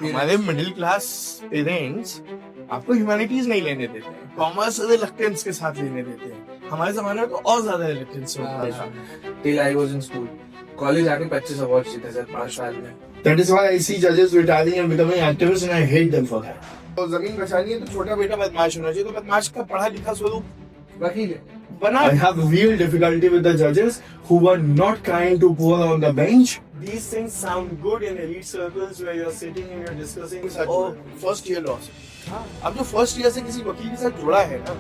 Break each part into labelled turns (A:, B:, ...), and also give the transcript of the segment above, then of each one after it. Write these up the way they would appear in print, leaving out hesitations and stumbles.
A: हमारे middle class parents आपको humanities नहीं लेने देते हैं, कॉमर्स रिलक्टेंस के साथ लेने देते हैं। हमारे जमाने में तो और ज्यादा रिलक्टेंस होता था।
B: till I was in school. College आके 25 अवार्ड जीते सर 5 साल में।
A: That is why I see judges retiring and becoming activists and I hate them for that. तो जमीन बचानी है तो छोटा बेटा बदमाश होना चाहिए, तो बदमाश का पढ़ा लिखा स्वरूप
B: वकील है।
A: बना। I have real difficulty with the judges who were not kind to poor on the bench. These things sound good in elite circles where you're sitting and you're discussing. Oh, first year loss. अब जो first year से किसी वकील के साथ जुड़ा है ना,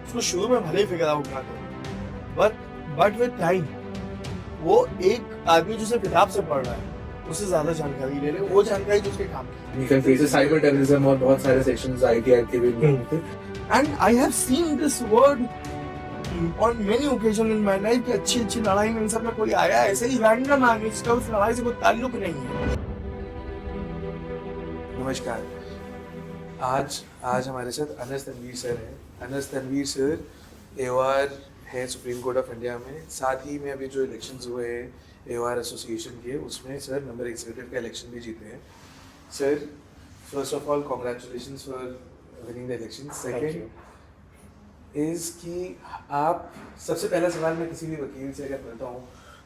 A: उसको शुरू में भले ही फिगर आउट ना करे, बट विद टाइम वो एक आदमी जो सिर्फ किताब से पढ़ रहा है उससे ज्यादा जानकारी ले ले, वो जानकारी जो उसके काम की।
B: You can face cyber terrorism और बहुत सारे सेक्शंस आईटी के भी मिलते हैं।
A: And I have seen this word on many occasions in my life कि अच्छी लड़ाई में इन सब में कोई आया ऐसे ही रैंडम आ गया, इसका उस लड़ाई से कोई ताल्लुक नहीं है।
B: नमस्कार, आज हमारे साथ अनस तनवीर सर हैं। अनस तनवीर सर एवार है सुप्रीम कोर्ट ऑफ इंडिया में, साथ ही में अभी जो इलेक्शंस हुए हैं एवार एसोसिएशन के, उसमें सर नंबर एग्जीक्यूटिव का इलेक्शन भी जीते हैं। Sir first of all congratulations for winning the election. Second is कि आप, सबसे पहला सवाल मैं किसी भी वकील से अगर करता हूँ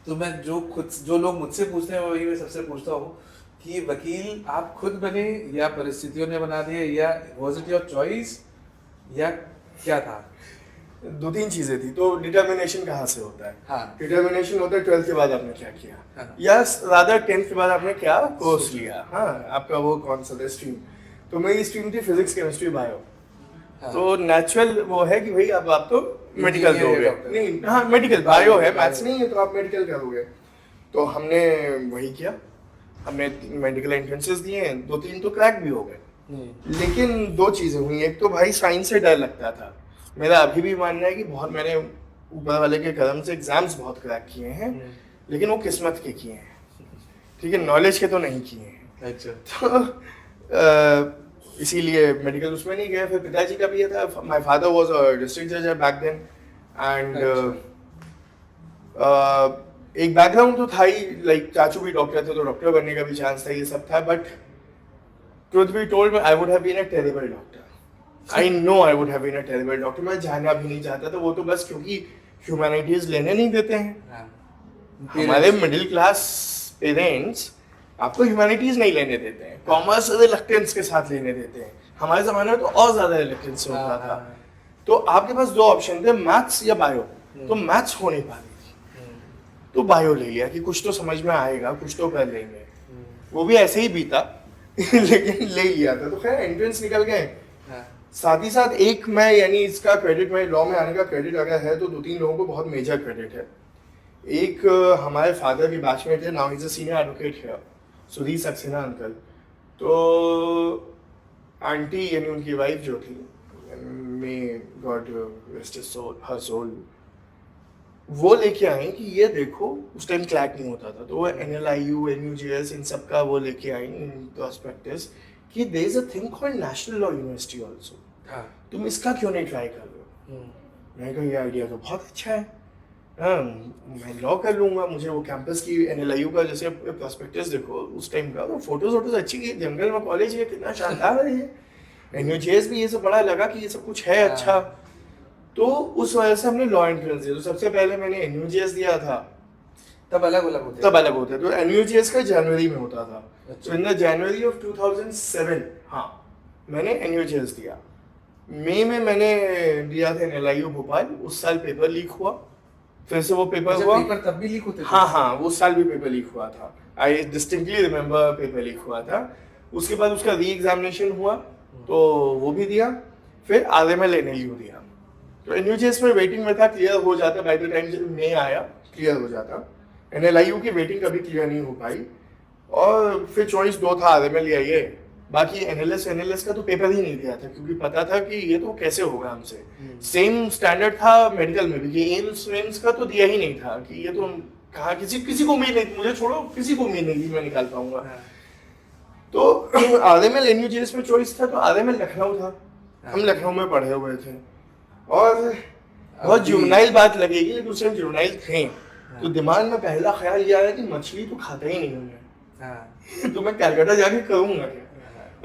B: तो मैं जो लोग मुझसे पूछते हैं वही मैं सबसे पूछता हूँ कि वकील आप खुद बने या परिस्थितियों ने बना दिए, या वाज इट योर चॉइस या क्या था?
A: दो तीन चीजें थी। तो डिटर्मिनेशन कहाँ से होता है?
B: हाँ।
A: डिटर्मिनेशन होता है 12th के बाद आपने क्या किया,
B: हाँ।
A: या रादर 10th के बाद आपने क्या कोर्स लिया। हाँ, आपका वो कौन सा था स्ट्रीम? तो मेरी स्ट्रीम थी फिजिक्स, केमिस्ट्री, बायो।
B: हाँ।
A: तो नेचुरल वो है कि भाई अब आप तो मेडिकल
B: Engineer
A: दोगे।
B: doctor।
A: नहीं, हाँ मेडिकल, बायो है, मैथ्स नहीं है तो आप मेडिकल करोगे। तो हमने वही किया, हमने मेडिकल एंट्रेंसेस दिए हैं, 2-3 तो क्रैक भी हो गए। लेकिन दो चीजें हुई, एक तो भाई साइंस से डर लगता था। मेरा अभी भी मानना है कि बहुत मैंने ऊपर वाले के करम से एग्जाम्स बहुत क्रैक किए हैं, लेकिन वो किस्मत के किए हैं, ठीक है, नॉलेज के तो नहीं किए हैं।
B: अच्छा।
A: तो इसीलिए मेडिकल उसमें नहीं गए। फिर पिताजी का भी ये था, my father was a district जज बैक देन, एंड एक बैकग्राउंड तो था ही, लाइक चाचू भी डॉक्टर थे तो डॉक्टर बनने का भी चांस था, ये सब था। But truth be told I would have been a terrible doctor. I know I would have been a terrible doctor. मैं जाना भी नहीं चाहता था, वो तो बस क्योंकि ह्यूमैनिटीज लेने नहीं देते हैं। हमारे मिडिल क्लास पेरेंट्स आपको ह्यूमैनिटीज नहीं लेने देते हैं, कॉमर्स रिलक्टेंस के साथ लेने देते हैं। हमारे जमाने में तो और ज्यादा रिलक्टेंस होता था। तो आपके पास दो ऑप्शन थे, मैथ्स या बायो। तो मैथ्स हो नहीं पा रही थी, तो बायो ले लिया कि कुछ तो समझ में आएगा, कुछ तो कर लेंगे। वो भी ऐसे ही बीता लेकिन ले लिया था। तो खैर एंट्रेंस निकल गए। साथ ही साथ एक मैं, यानी इसका क्रेडिट, मैं लॉ में आने का क्रेडिट अगर है तो 2-3 लोगों को बहुत मेजर क्रेडिट है। एक हमारे फादर के बैचमेट थे, now is a senior advocate here, Sudhir Saxena uncle. तो आंटी यानी उनकी वाइफ जो थी, may God rest his soul, her soul, वो लेके आए कि ये देखो, उस टाइम क्लैक नहीं होता था, तो वो NLIU, NUJS इन सब का वो लेके आई इन प्रोस्पेक्टस कि there is a thing called national law university also, तुम इसका क्यों नहीं ट्राई कर रहे हो? मैंने कहा ये आइडिया तो बहुत अच्छा है, मैं लॉ कर लूंगा। मुझे वो कैंपस की NLIU का जैसे प्रोस्पेक्टस देखो उस टाइम का, वो फोटोज अच्छी की, जंगल में कॉलेज है, कितना शानदार है ये। NUJS भी ये सब बड़ा लगा कि ये सब कुछ है अच्छा। तो उस वजह से हमने लॉ एंट्रेंस दिया। तो सबसे पहले मैंने NUJS दिया था,
B: तब अलग होते
A: तो NUJS का जनवरी में होता था। तो इन द जनवरी ऑफ 2007 हाँ मैंने NUJS दिया। मई में मैंने दिया था NLIU भोपाल। उस साल पेपर लीक हुआ, फिर से वो पेपर हुआ।
B: पेपर तब भी लीक होते थे?
A: हाँ वो साल भी पेपर लीक हुआ था। आई डिस्टिंक्टली रिमेम्बर पेपर लीक हुआ था। उसके बाद उसका री एग्जामिनेशन हुआ तो वो भी दिया, फिर RML NLU दिया। तो NUJS में वेटिंग में था, क्लियर हो जाता बाय द टाइम जब मई आया, क्लियर हो जाता। NLIU की वेटिंग कभी क्लियर नहीं हो पाई, और फिर चॉइस 2 था, RML या ये। बाकी NLS का तो पेपर ही नहीं दिया था, क्योंकि पता था कि ये तो कैसे होगा हमसे। सेम स्टैंडर्ड था मेडिकल में भी कि एम्स का तो दिया ही नहीं था, कि ये तो कहा किसी को उम्मीद नहीं, मुझे छोड़ो, किसी को उम्मीद नहीं थी मैं निकाल पाऊंगा। तो RML NUJS में चॉइस था, तो RML लखनऊ था, हम लखनऊ में पढ़े हुए थे। और बहुत जुवेनाइल बात लगेगी, लेकिन उस टाइम जुवेनाइल थे। तो दिमाग में पहला ख्याल ये आया कि मछली तो खाता ही नहीं हूँ मैं, तो मैं कलकत्ता जाके करूँगा क्या।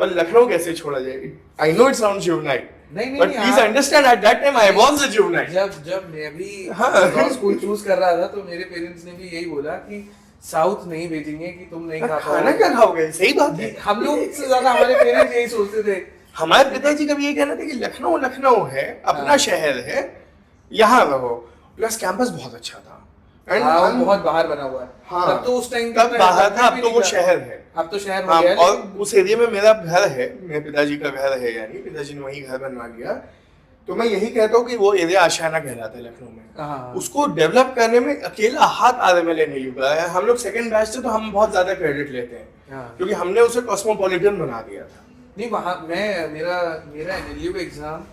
A: पर लखनऊ कैसे छोड़ा जाए? I know it sounds juvenile,
B: नहीं
A: but please understand at that time I was a juvenile.
B: जब मैं भी
A: हाँ।
B: लॉ स्कूल चूज कर रहा था तो मेरे पेरेंट्स ने भी यही बोला कि साउथ नहीं भेजेंगे कि तुम नहीं खा
A: खाना
B: पाओगे।
A: क्या खाओगे? सही बात है।
B: हम लोग से ज्यादा हमारे पेरेंट्स यही सोचते थे।
A: हमारे पिताजी का भी ये कहना था कि लखनऊ लखनऊ है, अपना
B: हाँ।
A: शहर है, यहाँ रहो। प्लस कैंपस बहुत अच्छा था। And
B: हाँ, वो
A: हम-
B: बहुत बाहर बना हुआ है।
A: हाँ।
B: तब तो उस टाइम
A: तब बाहर था, अब तो वो शहर है।
B: अब तो शहर हो
A: हाँ,
B: गया है,
A: और
B: लेकिन-
A: उस एरिया में मेरा घर है, मेरे पिताजी का घर है, यानी पिताजी ने वहीं घर बनवा लिया। तो मैं यही कहता हूँ कि वो एरिया आशियाना कहलाता है लखनऊ में।
B: हाँ।
A: उसको डेवलप करने में अकेला हाथ आरएमएलए नहीं लगा है। हम लोग सेकंड बैच थे तो हम बहुत ज्यादा क्रेडिट लेते हैं,
B: हाँ।
A: क्योंकि हमने उसे कॉस्मोपॉलिटन बना दिया था।
B: नहीं, वहाँ मेरा एनएलयू का एग्जाम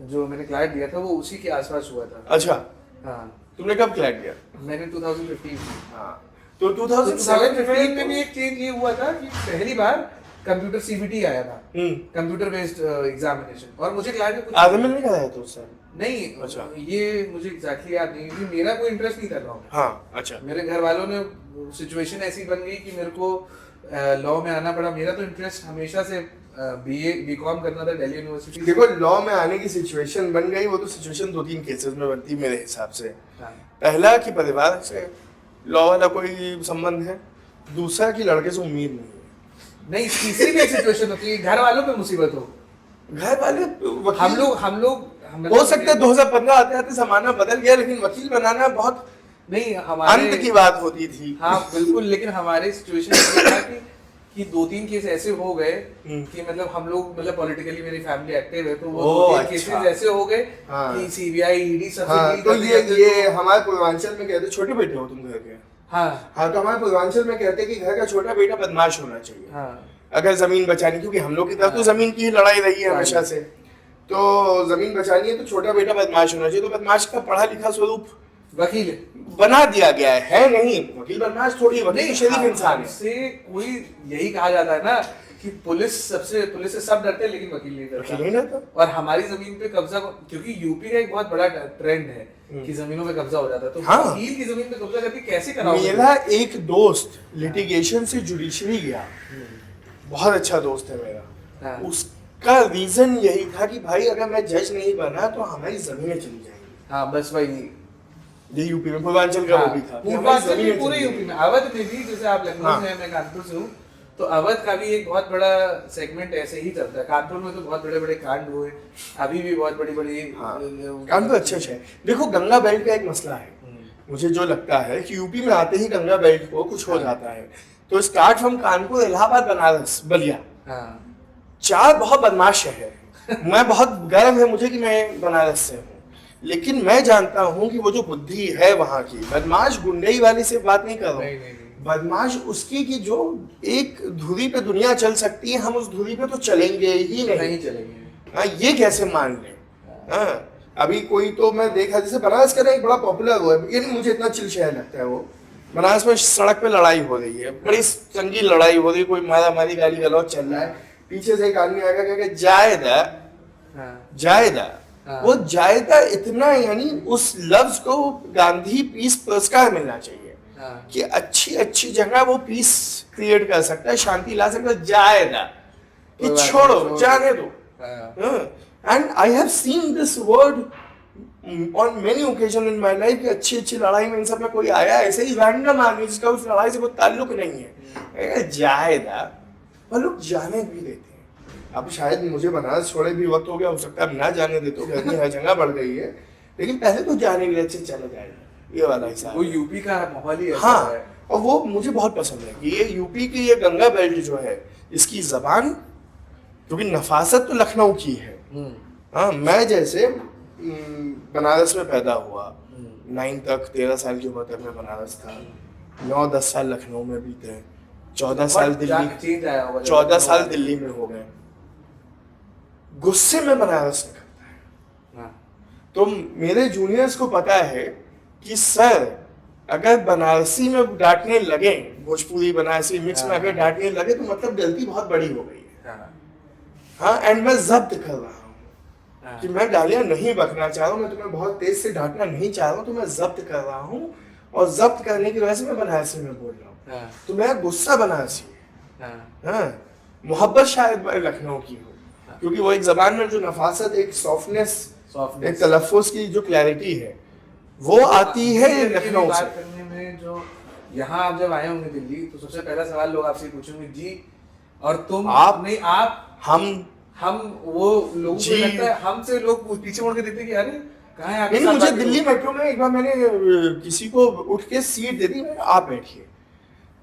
B: जो मैंने क्लैट दिया था वो उसी के आसपास हुआ था।
A: अच्छा,
B: हाँ,
A: तुमने कब क्लैट किया?
B: मैंने 2015 में।
A: हाँ, तो
B: 2015
A: 2007
B: में भी एक चेंज ये हुआ था कि पहली बार कंप्यूटर सीबीटी आया था,
A: हम्म,
B: कंप्यूटर बेस्ड एग्जामिनेशन, और मुझे क्लैट में कुछ
A: आरएमएल नहीं कराया तो उस साल?
B: नहीं।
A: अच्छा।
B: ये मुझे एग्जैक्टली याद नहीं, क्योंकि मेरा कोई इंटरेस्ट नहीं था लॉ में।
A: हाँ, अच्छा।
B: मेरे घर वालों ने सिचुएशन ऐसी बन गई कि मेरे को लॉ में आना पड़ा। मेरा तो इंटरेस्ट हमेशा से बीकॉम करना था दिल्ली यूनिवर्सिटी से।
A: देखो, लॉ में आने की सिचुएशन बन गई, वो तो सिचुएशन 2-3 केसेस में बनती मेरे हिसाब से।
B: हाँ।
A: पहला कि परिवार से लॉ वाला कोई संबंध है, दूसरा कि लड़के से उम्मीद नहीं है।
B: नहीं, तीसरी भी एक सिचुएशन होती है, घर वालों पे मुसीबत हो।
A: घर वाले वकील-
B: हम लोग
A: हो सकता है 2015 आते आते जमाना बदल गया, लेकिन वकील बनाना बहुत
B: नहीं हमारे
A: अंत की बात होती थी।
B: हाँ बिल्कुल, लेकिन हमारे सिचुएशन में था कि 2-3 केस ऐसे हो गए कि मतलब हम लोग मतलब पॉलिटिकली मेरी फैमिली एक्टिव है, तो वो 2-3
A: अच्छा।
B: केसेस ऐसे हो गए
A: हाँ।
B: कि सीबीआई ईडी सबसे
A: हाँ,
B: डील
A: तो
B: करते
A: ये
B: करते
A: ये हमारे पूर्वांचल में कहते, छोटे बेटे हो तुम घर के?
B: हाँ
A: हाँ, तो हमारे पूर्वांचल में कहते हैं कि घर का छोटा बेटा बदमाश होना चाहिए,
B: हाँ
A: अगर जमीन बचानी, क्योंकि हम लोग की तरफ तो जमीन की ही लड़ाई रही है हमेशा से। तो जमीन बचानी है तो छोटा बेटा बदमाश होना चाहिए, तो बदमाश का पढ़ा लिखा स्वरूप
B: वकील है।
A: बना दिया गया है नहीं, वकील बदमाश थोड़ी, वकील तो शरीफ इंसान है।
B: से कोई यही कहा जाता है ना कि पुलिस से सब डरते हैं लेकिन वकील नहीं
A: वकील
B: डरता।
A: नहीं रहता।
B: और हमारी जमीन पे कब्जा, क्योंकि यूपी का एक बहुत बड़ा ट्रेंड है कि जमीनों पे कब्जा हो जाता है, तो
A: हाँ।
B: वकील की जमीन पे कब्जा करके कैसे कराओगे?
A: मेरा एक दोस्त लिटिगेशन से जुडिशरी गया, बहुत अच्छा दोस्त है मेरा।
B: हाँ।
A: उसका रीजन यही था कि भाई अगर मैं जज नहीं बना तो हमारी जमीनें चली जाएंगी।
B: हाँ बस वही।
A: ये यूपी में, पूर्वांचल का वो भी था कि हमारी
B: पूर्वांचल
A: जमीनें
B: में, पूरे
A: चली
B: यूपी में, अवध में भी, जैसे आप लखनऊ
A: हाँ।
B: से हैं, मैं कानपुर से हूँ, तो अवध का भी एक बहुत बड़ा सेगमेंट ऐसे ही चलता है। कानपुर में तो बहुत बड़े बड़े कांड हुए, अभी भी बहुत बड़ी बड़ी।
A: हाँ, कानपुर अच्छा है। देखो, गंगा बेल्ट का एक मसला है, मुझे जो लगता है कि यूपी में आते ही गंगा बेल्ट को कुछ हो जाता है। तो स्टार्ट फ्रॉम कानपुर, इलाहाबाद, बनारस, बलिया,
B: हाँ
A: 4 बहुत बदमाश शहर है। मैं बहुत गर्व है मुझे कि मैं बनारस से हूँ, लेकिन मैं जानता हूँ कि वो जो बुद्धि है वहाँ की, बदमाश गुंडई वाली से बात नहीं कर रहा
B: नहीं,
A: हूँ,
B: नहीं, नहीं।
A: बदमाश उसकी कि जो एक धुरी पे दुनिया चल सकती है, हम उस धुरी पे तो चलेंगे ही नहीं।
B: नहीं चलेंगे।
A: हाँ, ये कैसे मान ले? हाँ, अभी कोई तो मैं देखा, जैसे बनारस का ना एक बड़ा पॉपुलर हुआ है, ये नहीं, मुझे इतना चिल शहर लगता है वो। बनारस में सड़क पे लड़ाई हो रही है, बड़ी संगीन लड़ाई हो रही है, कोई मारा मारी गाली गलौज चल रहा है, पीछे से एक आदमी आएगा कहेगा जायदा
B: हाँ
A: जायदा।
B: हाँ।
A: वो जायदा इतना, यानी उस लफ्ज को गांधी पीस पुरस्कार मिलना चाहिए
B: हाँ
A: कि अच्छी अच्छी जगह वो पीस क्रिएट कर सकता है, शांति ला सकता है। जायदा कि
B: कोई बात नहीं,
A: छोड़ो,
B: छोड़ो।
A: जाने दो।
B: हाँ।
A: And I have seen this word on many occasion in my life कि अच्छी अच्छी लड़ाई में इन सब में कोई आया ऐसे ही रैंडम आदमी जिसका उस लड़ाई से कोई ताल्लुक नहीं है, जायदा, और लोग जाने भी देते हैं। अब शायद मुझे बनारस छोड़े भी वक्त हो गया, हो सकता है अब ना जाने देते हो, गर्मी हर जगह बढ़ गई है, लेकिन पहले तो जाने के लिए अच्छे चला जाएगा, ये वाला हिसाब
B: वो
A: है।
B: यूपी का माहौल ही ऐसा
A: हाँ,
B: है।
A: और वो मुझे बहुत पसंद है कि ये यूपी की ये गंगा बेल्ट जो है, इसकी जबान, क्योंकि नफासत तो लखनऊ की है। हाँ, मैं जैसे बनारस में पैदा हुआ, 9 तक, 13 साल की उम्र तक मैं बनारस था, 9-10 साल लखनऊ में बीते, 14 साल दिल्ली,
B: चेंज आया होगा।
A: 14 साल दिल्ली में हो गए। गुस्से में बनारस निकलता है।
B: हाँ।
A: तो मेरे जूनियर्स को पता है कि सर अगर बनारसी में डांटने लगे, भोजपुरी बनारसी मिक्स में अगर डांटने लगे तो मतलब गलती बहुत बड़ी हो गई है।
B: हाँ।
A: हाँ, एंड मैं जब्त कर रहा हूँ
B: हाँ।
A: कि मैं गालियां नहीं बकना चाह रहा हूँ, मैं तुम्हें बहुत तेज से डांटना नहीं चाह रहा हूँ, तो मैं जब्त कर रहा हूँ, और जब्त करने की वजह से मैं बनारसी में बोल रहा हूँ।
B: हाँ।
A: तो मेरा गुस्सा बनारसी है।
B: हाँ।
A: हाँ, मोहब्बत शायद लखनऊ की हो, क्योंकि वो एक जबान में जो नफासत, एक सॉफ्टनेस, एक तलफ़ुज़ की जो क्लैरिटी है वो आती है लखनऊ से।
B: बात करने में जो यहाँ आप जब आए होंगे दिल्ली, तो सबसे पहला सवाल लोग आपसे पूछेंगे जी और तुम,
A: आप,
B: नहीं आप, हम वो लोगों को लगता है हमसे लोग पीछे मुड़ के देखते हैं कि अरे कहाँ है आपके
A: नहीं,
B: साथ
A: मुझे
B: बाकी
A: दिल्ली
B: लोग?
A: मेट्रो में एक बार मैंने किसी को उठ के सीट दे दी, मैंने आप बैठिए,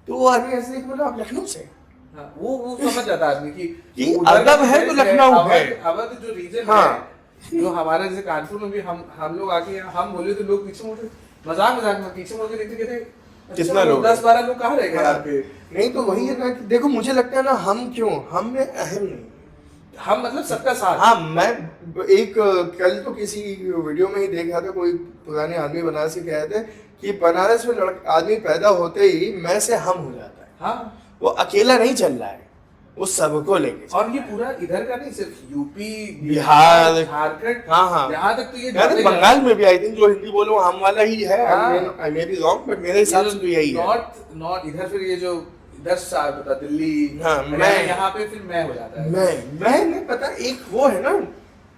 A: तो वो आदमी ऐसे देख, मतलब आप लखनऊ से?
B: हाँ, वो समझ जाता है आदमी
A: कि
B: उधर
A: अदब
B: का
A: है
B: जो
A: तो
B: है,
A: लखनऊ है।
B: अवध जो रीजन
A: हाँ।
B: है, जो हमारे जैसे कानपुर में भी हम लोग आके हम बोले तो लोग पीछे मुड़ के मजाक में पीछे मुड़ के देखते कहते अच्छा,
A: कितना लोग
B: 10-12 लोग कहाँ रह गए
A: हाँ।
B: आपके?
A: नहीं तो वही है ना कि देखो, मुझे लगता है ना, हम क्यों, हम में अहम नहीं,
B: हम मतलब सबका साथ।
A: हाँ, मैं एक कल तो किसी वीडियो में ही देखा था, कोई पुराने आदमी बनारस के कह रहे थे कि बनारस में आदमी पैदा होते ही मैं से हम हो जाता है।
B: हाँ,
A: वो अकेला नहीं चल रहा है, वो सबको लेके
B: और ये पूरा इधर का नहीं, सिर्फ यूपी,
A: बिहार,
B: झारखंड,
A: हाँ,
B: यहाँ तक तो ये
A: यार बंगाल में भी आई थिंक जो हिंदी बोलो हम वाला ही है।
B: हाँ।
A: आई मे बी रॉन्ग, बट मेरे हिसाब से तो यही है।
B: नॉर्थ इधर फिर ये जो 10 साल होता दिल्ली,
A: हाँ, मैं
B: यहाँ पे फिर मैं हो जाता है।
A: मैं नहीं पता, एक वो है ना,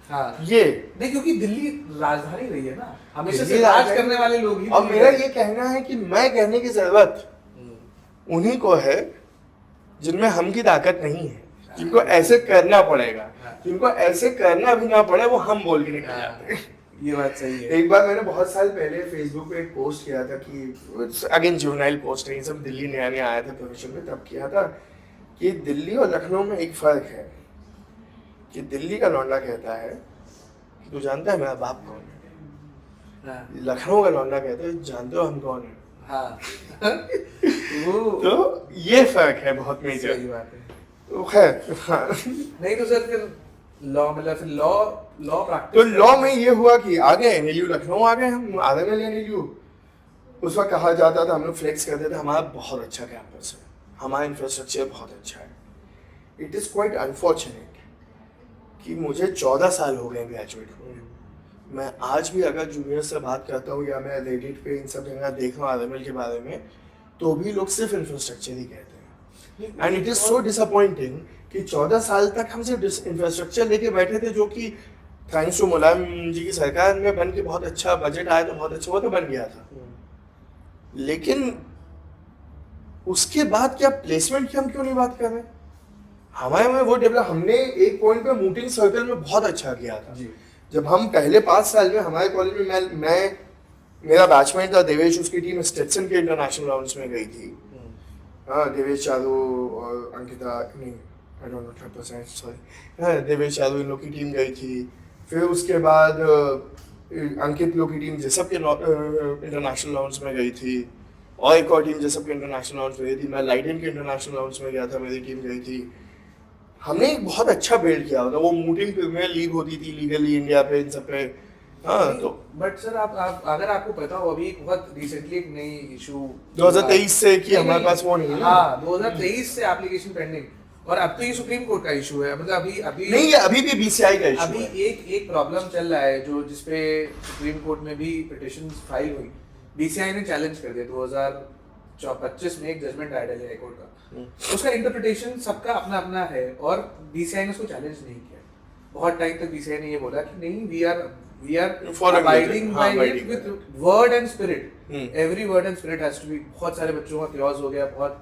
B: हाँ,
A: ये
B: नहीं क्योंकि दिल्ली राजधानी रही है ना, हमेशा
A: दिल्ली
B: से राज
A: राजधानी-
B: करने वाले लोग ही।
A: और मेरा ये कहना है कि मैं कहने की जरूरत उन्हीं को है जिनमें हम की ताकत नहीं है, जिनको ऐसे करना पड़ेगा, जिनको ऐसे करना भी ना पड़े, वो हम बोल के निकल जाते हैं।
B: ये बात सही है।
A: एक बार मैंने बहुत साल पहले फेसबुक पे एक पोस्ट किया था कि अगेन जुवेनाइल पोस्ट नहीं, सब दिल्ली नया नया आया था प्रोफेशन में, तब किया था कि दिल्ली और लखनऊ में एक फर्क है कि दिल्ली का लौंडा कहता है कि तू जानता है मेरा बाप कौन है,
B: हाँ,
A: लखनऊ का लौंडा कहता है जानते हो हम कौन है।
B: हाँ। वो
A: तो ये फर्क है बहुत मेजर।
B: सही बात है।
A: तो खैर, हाँ।
B: नहीं तो सर फिर लॉ मतलब फिर लॉ प्रैक्टिस,
A: तो लॉ में ये हुआ कि आ गए एनएलयू, लखनऊ आ गए हम, आरएमएल एनएलयू। उस वक्त कहा जाता था, हम लोग फ्लेक्स करते थे हमारा बहुत अच्छा कैंपस है, हमारा इंफ्रास्ट्रक्चर बहुत अच्छा है। इट इज़ क्वाइट अनफॉर्चुनेट कि मुझे 14 साल हो गए ग्रेजुएट हुए, मैं आज भी अगर जूनियर से बात करता हूँ या मैं रेडिट पे इन सब जगह देख रहा हूँ आरएमएल के बारे में, तो भी लोग सिर्फ इंफ्रास्ट्रक्चर ही कहते हैं। And it is so disappointing कि 14 साल तक हम सिर्फ इंफ्रास्ट्रक्चर लेके बैठे थे, जो कि थैंक्स टू मुलायम जी की सरकार में बन के बहुत अच्छा, बजट आया तो बहुत अच्छा, वो तो बन गया था, लेकिन उसके बाद क्या प्लेसमेंट की हम क्यों नहीं बात कर रहे? हमारे में वो डेवलप, हमने एक पॉइंट पे मूटिंग सर्कल में बहुत अच्छा किया था
B: जी।
A: जब हम पहले 5 साल में हमारे कॉलेज में मैं मेरा बैचमेट था देवेश, उसकी टीम स्टेटसन के इंटरनेशनल राउंड्स में गई थी। हाँ, देवेश चारू और अंकिता, नहीं आई डोंट नो 100%, सॉरी, हाँ देवेश चारू इन लोग की टीम गई थी। फिर उसके बाद अंकित लोग की टीम जेसप के इंटरनेशनल राउंड्स में गई थी, और एक और टीम जेसप के इंटरनेशनल राउंड्स में गई थी। मैं लाइडन के इंटरनेशनल राउंड्स में गया था, मेरी टीम गई थी। हमने एक बहुत अच्छा बिल्ड किया होता, वो मूटिंग प्रीमियर लीग होती थी लीगली इंडिया पे, इन सब पे। हाँ, तो
B: बट सर आप अगर आपको पता हो, अभी बहुत रिसेंटली एक नई इशू
A: 2023 से कि हमारे पास वो नहीं है ना।
B: हाँ, 2023 से एप्लीकेशन पेंडिंग, और अब तो ये सुप्रीम कोर्ट का इशू है, मतलब अभी
A: नहीं, ये अभी भी बीसीआई का इशू
B: अभी
A: है।
B: एक प्रॉब्लम चल रहा है जो जिसपे सुप्रीम कोर्ट में भी पिटिशन फाइल हुई, बीसीआई ने चैलेंज कर दिया। 2025 में एक जजमेंट आया दिल्ली हाई कोर्ट का, उसका इंटरप्रिटेशन सबका अपना अपना है, और बीसीआई ने उसको चैलेंज नहीं किया। बहुत टाइम तक बीसीआई ने ये बोला कि नहीं, we are abiding by it with word and spirit. Every word and spirit has to be। बहुत सारे बच्चों का क्लॉज हो गया, बहुत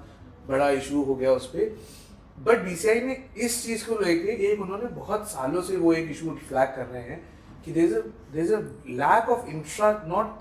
B: बड़ा इशू हो गया उस पे, बट बीसीआई ने इस चीज को लेके एक उन्होंने बहुत सालों से वो एक इशू फ्लैग कर रहे हैं कि there is a lack of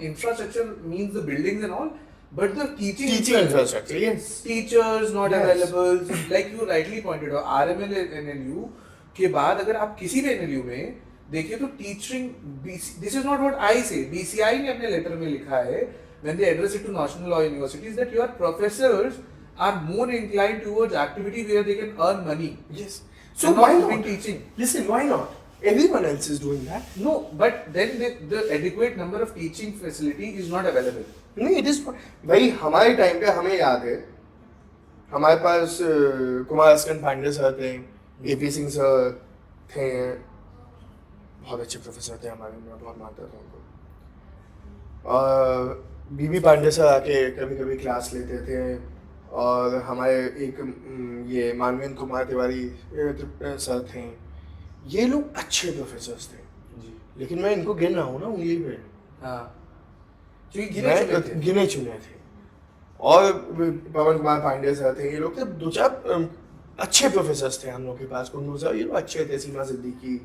B: infrastructure means the buildings and all, but the teaching
A: infrastructure, yes,
B: teachers not available, like you rightly pointed out, RML NLU के बाद अगर आप किसी भी NLU में देखिए तो teaching, this is not what I से, बीसीआई ने अपने लेटर में लिखा है when they address it to national law universities that your professors are more inclined towards activity where they can earn money.
A: Yes.
B: So why not teaching?
A: Listen, why not? Everyone else is doing that.
B: No, but then the adequate number of teaching facility is not available.
A: नहीं, it is भाई, हमारे time पे हमें याद है, हमारे पास Kumar अस्कन Pandey sir थे, AP Singh sir थे, बहुत अच्छे प्रोफेसर थे हमारे, मैं बहुत मानता था उनको। बीबी पांडे सर आके कभी कभी क्लास लेते थे, और हमारे एक ये मानवेंद्र कुमार तिवारी सर थे, ये लोग अच्छे प्रोफेसर्स थे,
B: जी
A: लेकिन मैं इनको गिन रहा हूँ ना उंगली पे,
B: हाँ क्योंकि गिने चुने थे।
A: और पवन कुमार पांडे सर थे, ये लोग थे दो चार अच्छे प्रोफेसर्स थे हम लोग के पास, कुंडू सर ये लोग अच्छे थे, Seema Siddiqui,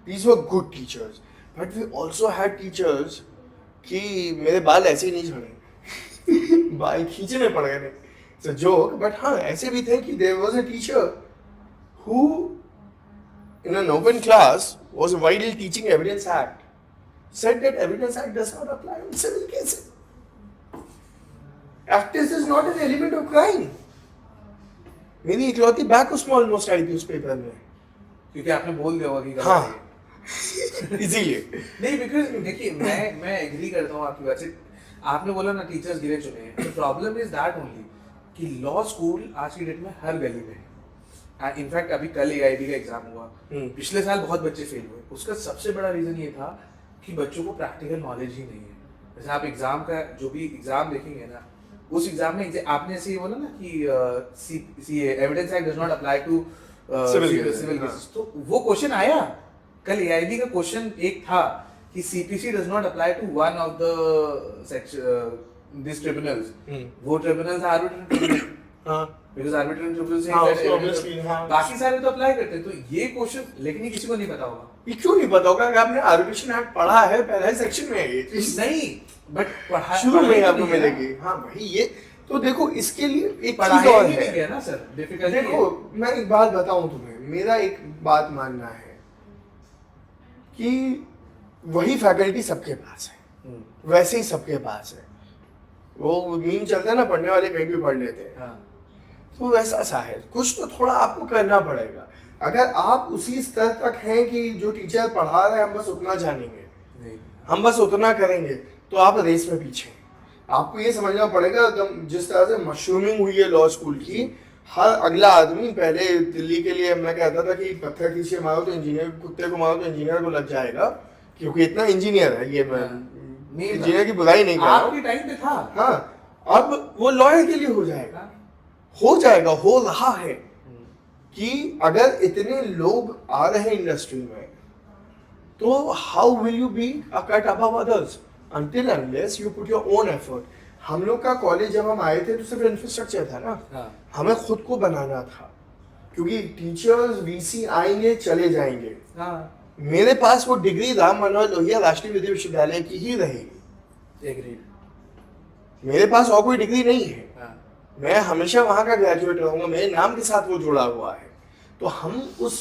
A: these were good teachers, but we also had teachers कि मेरे बाल ऐसे ही नहीं झड़े बाल खींचने पड़ गए थे, इट्स अ जोक, बट हाँ ऐसे भी थे कि there was a teacher who in an open class was while teaching evidence act said that evidence act does not apply in civil cases. Actus is not an element of crime. मेरी इकलौती back उसमें almost I थी उस paper में,
B: क्योंकि आपने बोल दिया होगा कि गलत
A: हाँ
B: है।
A: इसीलिए
B: नहीं बिकॉज देखिए मैं एग्री करता हूँ आपकी बात से। आपने बोला ना टीचर्स गिने चुने हैं, the problem is that only कि लॉ स्कूल आज की डेट में हर गली में है। इनफैक्ट अभी कल AIB का एग्जाम हुआ, पिछले साल बहुत बच्चे फेल हुए, उसका सबसे बड़ा रीजन ये था कि बच्चों को प्रैक्टिकल नॉलेज ही नहीं है। जैसे आप एग्जाम का जो भी एग्जाम देखेंगे ना, उस एग्जाम में आपने ऐसे ये बोला ना कि evidence act does not apply to civil cases, तो वो क्वेश्चन आया कल AIB का क्वेश्चन एक था कि CPC does not apply to one of the this tribunals, वो tribunals are arbitrary because arbitrary tribunal से
A: ऑब्वियसली
B: बाकी सारे तो अप्लाई करते हैं, तो ये क्वेश्चन लेकिन ये किसी को नहीं पता होगा।
A: ये क्यों नहीं पता होगा कि आपने आर्बिट्रेशन एक्ट पढ़ा है, पहले सेक्शन में है ये चीज,
B: नहीं बट पढ़ा
A: शुरू में
B: तो
A: आपको
B: नहीं है ना।
A: मिलेगी। हाँ भाई ये तो देखो, इसके लिए एक
B: पढ़ाई
A: चीज और
B: ही नहीं
A: है।
B: है ना सर, डिफिकल्टी
A: देखो मैं एक बात बताऊं तुम्हें, मेरा एक बात मानना है कि वही फैकल्टी सबके पास है, वैसे ही सबके पास है, वो मीम चलता है ना, पढ़ने वाले कहीं भी पढ़ लेते हैं,
B: हाँ
A: तो वैसा सा है। कुछ तो थोड़ा आपको करना पड़ेगा। अगर आप उसी स्तर तक हैं कि जो टीचर पढ़ा रहे हैं हम बस उतना जानेंगे,
B: नहीं
A: हम बस उतना करेंगे, तो आप रेस में पीछे हैं। आपको ये समझना पड़ेगा एकदम जिस तरह से मशरूमिंग हुई है लॉ स्कूल की, हर अगला आदमी, पहले दिल्ली के लिए मैं कहता था कि पत्थर खींचे मारो तो इंजीनियर, कुत्ते को मारो तो इंजीनियर को लग जाएगा, क्योंकि इतना इंजीनियर है ये, मैं इंजीनियर की बुराई नहीं कर रहा
B: आपके
A: हूँ।
B: टाइम पे था।
A: हाँ अब वो लॉयर के लिए हो जाएगा, हो रहा है कि अगर इतने लोग आ रहे हैं इंडस्ट्री में, तो how will you be a cut above others until unless you put your own effort. हम लोग का कॉलेज जब हम आए थे तो सिर्फ इंफ्रास्ट्रक्चर था ना, हमें खुद को बनाना था, क्योंकि टीचर्स VC आएंगे चले जाएंगे। मेरे पास वो डिग्री राम मनोहर लोहिया राष्ट्रीय विधि विश्वविद्यालय की ही रहेगी,
B: एग्रीड।
A: मेरे पास और कोई डिग्री नहीं है, मैं हमेशा वहां का ग्रेजुएट रहूंगा, मेरे नाम के साथ वो जुड़ा हुआ है। तो हम उस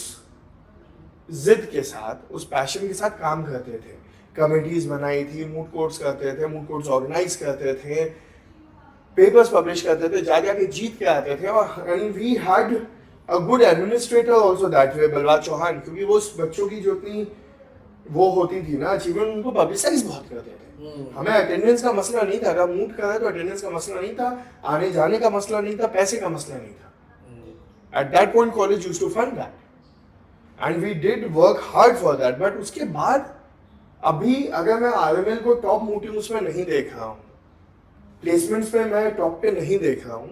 A: जिद के साथ, उस पैशन के साथ काम करते थे, कमेटीज बनाई थी, मूड कोर्ट्स करते थे, मूड कोर्ट्स ऑर्गेनाइज करते थे, पेपर्स पब्लिश करते थे, जा के जीत के आते थे। और and we had a good administrator also that way, Balwaj Chauhan, क्योंकि वो बच्चों की जो इतनी वो होती थी ना अचीवमेंट, उनको पब्लिसाइज बहुत करते थे। हमें अटेंडेंस का मसला नहीं था, अगर मूड कर रहे तो अटेंडेंस का मसला नहीं था, आने जाने का मसला नहीं था, पैसे का मसला नहीं था। At that point college used to fund that and we did work hard for that. But उसके बाद अभी अगर मैं RML को टॉप मोटिव उसमें नहीं देख रहा हूँ, प्लेसमेंट्स में मैं टॉप पे नहीं देख रहा हूँ,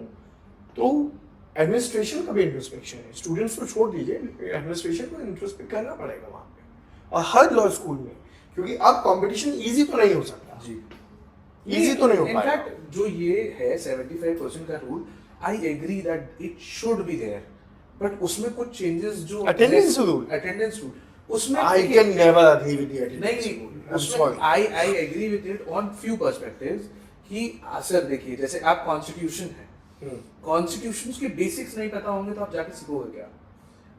A: तो एडमिनिस्ट्रेशन का भी इंट्रोस्पेक्शन है। स्टूडेंट्स को छोड़ दीजिए, एडमिनिस्ट्रेशन को इंट्रोस्पेक्ट करना पड़ेगा वहाँ पे, और हर लॉ स्कूल में, क्योंकि अब कंपटीशन इजी तो नहीं हो सकता जी, इजी तो नहीं हो पाएगा।
B: इनफैक्ट जो ये है 75% का rule, I agree that it should be there, but उसमें कुछ चेंजेस जो
A: अटेंडेंस रूल
B: उसमें
A: I can never agree with the attendance
B: नहीं
A: rule. I'm
B: उसमें
A: sorry.
B: I agree with it on few perspectives कि सर देखिए, जैसे आप कॉन्स्टिट्यूशन है, कॉन्स्टिट्यूशन के बेसिक्स नहीं पता होंगे तो आप जाके सीखोगे क्या?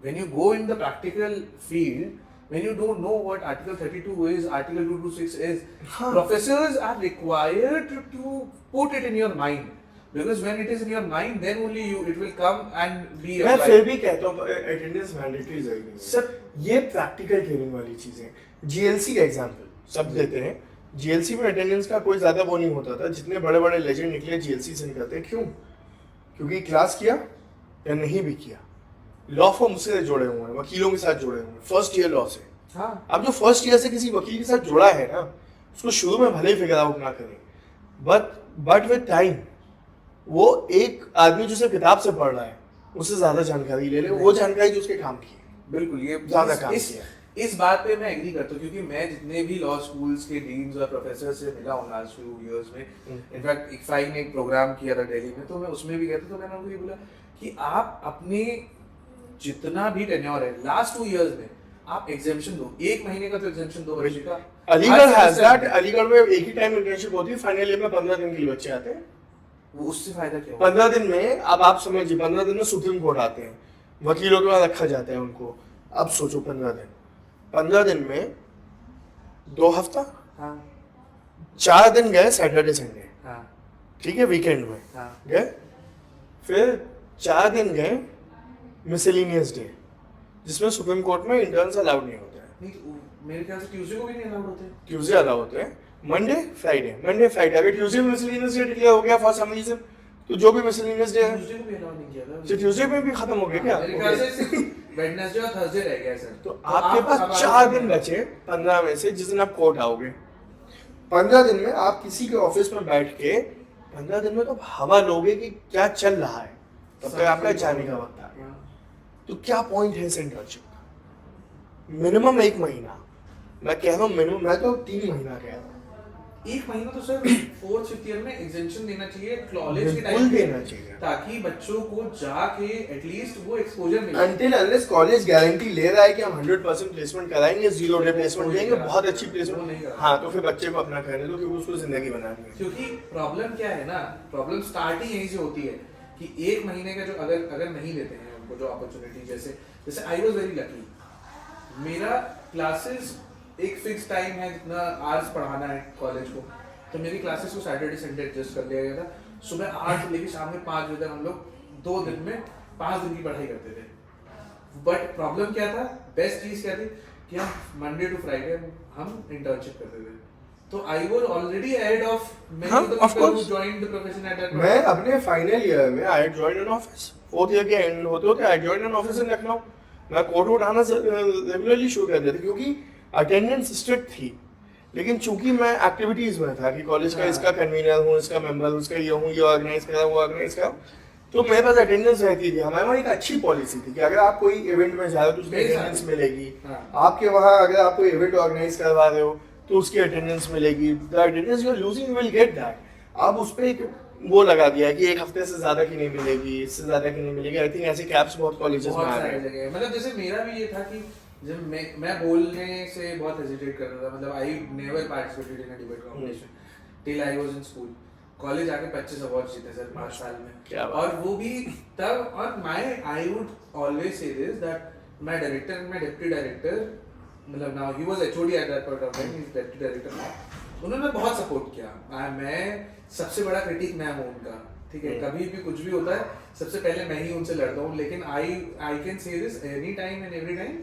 B: When you go in the practical field, when you don't know what Article 32 is, Article 226 is, professors are required to put it in your mind, because when it is in your mind, then only it will come and be
A: मैं
B: applied.
A: फिर भी कहता हूँ attendance mandatory जरूरी है
B: sir
A: ये practical training वाली चीजें। GLC का एग्जांपल सब देते हैं, GLC में अटेंडेंस का कोई ज्यादा वो नहीं होता था, जितने बड़े बड़े लेजेंड निकले GLC से निकलते हैं। क्यों? क्योंकि क्लास किया या नहीं भी किया, लॉ फॉर्म से जुड़े हुए हैं, वकीलों के साथ जुड़े हुए हैं, फर्स्ट ईयर लॉ से। अब जो फर्स्ट ईयर से किसी वकील के साथ जुड़ा है ना, उसको शुरू में भले ही फिगर आउट ना करें, बट विद टाइम वो एक आदमी जो सिर्फ किताब से पढ़ रहा है उससे ज्यादा जानकारी ले ले, वो जानकारी जो उसके काम की है।
B: बिल्कुल, ये
A: ज्यादा काम
B: इस
A: किया।
B: इस बात पे मैं एग्री करता हूँ, क्योंकि मैं जितने भी लॉ स्कूल्स के डीन्स और प्रोफेसर से मिला हूँ लास्ट फ्यू इयर्स में, इनफैक्ट इकफाई ने एक प्रोग्राम किया था दिल्ली में, तो मैं उसमें भी गया था, तो मैंने उनको ये बोला कि आप अपने जितना भी टेन्योर है लास्ट 2 इयर्स में आप एग्जामिशन दो, 1 महीने का तो एग्जामिशन दो बच्चे का।
A: अलीगढ़ हैज दैट, अलीगढ़ में एक ही टाइम इंटर्नशिप होती है, फाइनल ईयर में 15 दिन के लिए बच्चे आते हैं।
B: वो उससे फायदा क्या होगा?
A: 15 दिन में, अब आप समझिए 15 दिन में सुप्रीम कोर्ट आते हैं, वकीलों के पास रखा जाता है उनको। अब सोचो 15 दिन में 2 हफ्ता,
B: हाँ
A: 4 दिन गए सैटरडे संडे,
B: हाँ
A: ठीक है, वीकेंड में
B: हाँ
A: गए, फिर 4 दिन गए मिसलेनियस डे, जिसमें सुप्रीम कोर्ट में इंटर्न्स अलाउड नहीं होते हैं।
B: नहीं तो मेरे ख्याल से ट्यूसडे को भी नहीं अलाउड होते।
A: ट्यूसडे अलाउ होते हैं, मंडे फ्राइडे, अगर ट्यूसडे में मिसलेनियस डे डिक्लेयर हो गया फॉर सम रीजन, तो जो भी मिसलेनियस डे है
B: ट्यूसडे को भी अलाउड नहीं किया था।
A: तो ट्यूसडे में भी खत्म हो गया क्या?
B: मेरे ख्याल से सिर्फ वेडनेसडे और थर्सडे रह गया सर।
A: तो आपके पास 4 दिन बचे 15 में से, जिस दिन आप कोर्ट आओगे। 15 दिन में आप किसी के ऑफिस में बैठ के 15 दिन में तो हवा लोगे कि क्या चल रहा है, तब तक आपका जाने का वक्त आ गया। तो क्या पॉइंट है इस इंटर्नशिप का? मिनिमम 1 महीना, मैं कह रहा हूँ मिनिमम, मैं तो 3 महीना कह रहा हूँ।
B: 1 महीना तो सर 4th 5th ईयर में एग्जेम्पशन देना चाहिए कॉलेज के
A: बिल्कुल
B: टाइम पे,
A: देना चाहिए,
B: ताकि बच्चों को जाके एटलीस्ट वो एक्सपोजर मिले।
A: Until unless कॉलेज गारंटी ले रहा है कि हम 100% प्लेसमेंट कराएंगे, 0 डे प्लेसमेंट देंगे, बहुत अच्छी
B: वो नहीं
A: प्लेसमेंट,
B: करा।
A: हाँ, तो फिर बच्चे को अपना करने दो, क्योंकि उसको जिंदगी बनानी है।
B: क्योंकि प्रॉब्लम क्या है ना, प्रॉब्लम स्टार्ट ही यहीं से होती है कि 1 महीने का जो अगर नहीं लेते हैं उनको जो अपॉर्चुनिटी, जैसे आई वाज वेरी लकी, मेरा क्लासेस एक फिक्स टाइम है जितना आवर्स पढ़ाना है कॉलेज को, तो मेरी क्लासेस को सैटरडे संडे एडजस्ट कर लिया गया था। सुबह 8 से लेकर शाम में 5 बजे तक हम लोग 2 दिन में 5 दिन की पढ़ाई करते थे। बट प्रॉब्लम क्या था, बेस्ट चीज क्या थी कि हम मंडे टू फ्राइडे हम इंटर्नशिप करते थे, तो I was already ahead of many
A: हाँ,
B: of the
A: of
B: people who
A: course.
B: Joined the profession at that.
A: मैं अपने फाइनल ईयर में I join an office, 4th year के एंड होते होते I join an office in Lucknow. मैं court उठाना regularly शुरू कर दिया था, क्योंकि अटेंडेंस स्ट्रिक्ट थी, लेकिन चूंकि मैं एक्टिविटीज में था कि कॉलेज का इसका कन्वीनर हूँ, इसका मेंबर हूँ, इसका ये हूँ, ये ऑर्गेनाइज करा, वो ऑर्गेनाइज करा, तो मेरे पास अटेंडेंस रहती थी। हमारे वहाँ एक अच्छी पॉलिसी थी कि अगर आप कोई इवेंट में जा रहे हो तो उसकी अटेंडेंस मिलेगी। आपके वहाँ अगर आप कोई इवेंट ऑर्गेनाइज करवा रहे हो तो उसकी अटेंडेंस मिलेगी। The attendance you are losing you will get that. अब उस पर एक वो लगा दिया है कि 1 हफ्ते से ज्यादा की नहीं मिलेगी, इससे ज्यादा की नहीं मिलेगी। आई थिंक ऐसे कैप्स बहुत कॉलेजेस में आ
B: बहुत
A: रहे
B: सारी
A: हैं।
B: जगह, मतलब जैसे मेरा भी ये था कि जब मैं बोलने से बहुत हेजिटेट करता था, मतलब I never participated in a debate competition till I was in school. College आके 25 अवार्ड जीते सर 5 साल में,
A: क्या बात।
B: और वो भी तब। और I would always say this that my director and my deputy director, मतलब now he was HOD at that point of time, he is deputy director now, उन्होंने बहुत सपोर्ट किया। मैं सबसे बड़ा क्रिटिक मैं हूँ उनका, ठीक है, कभी भी कुछ भी होता है सबसे पहले मैं ही उनसे लड़ता हूँ, लेकिन I can say this any time and every time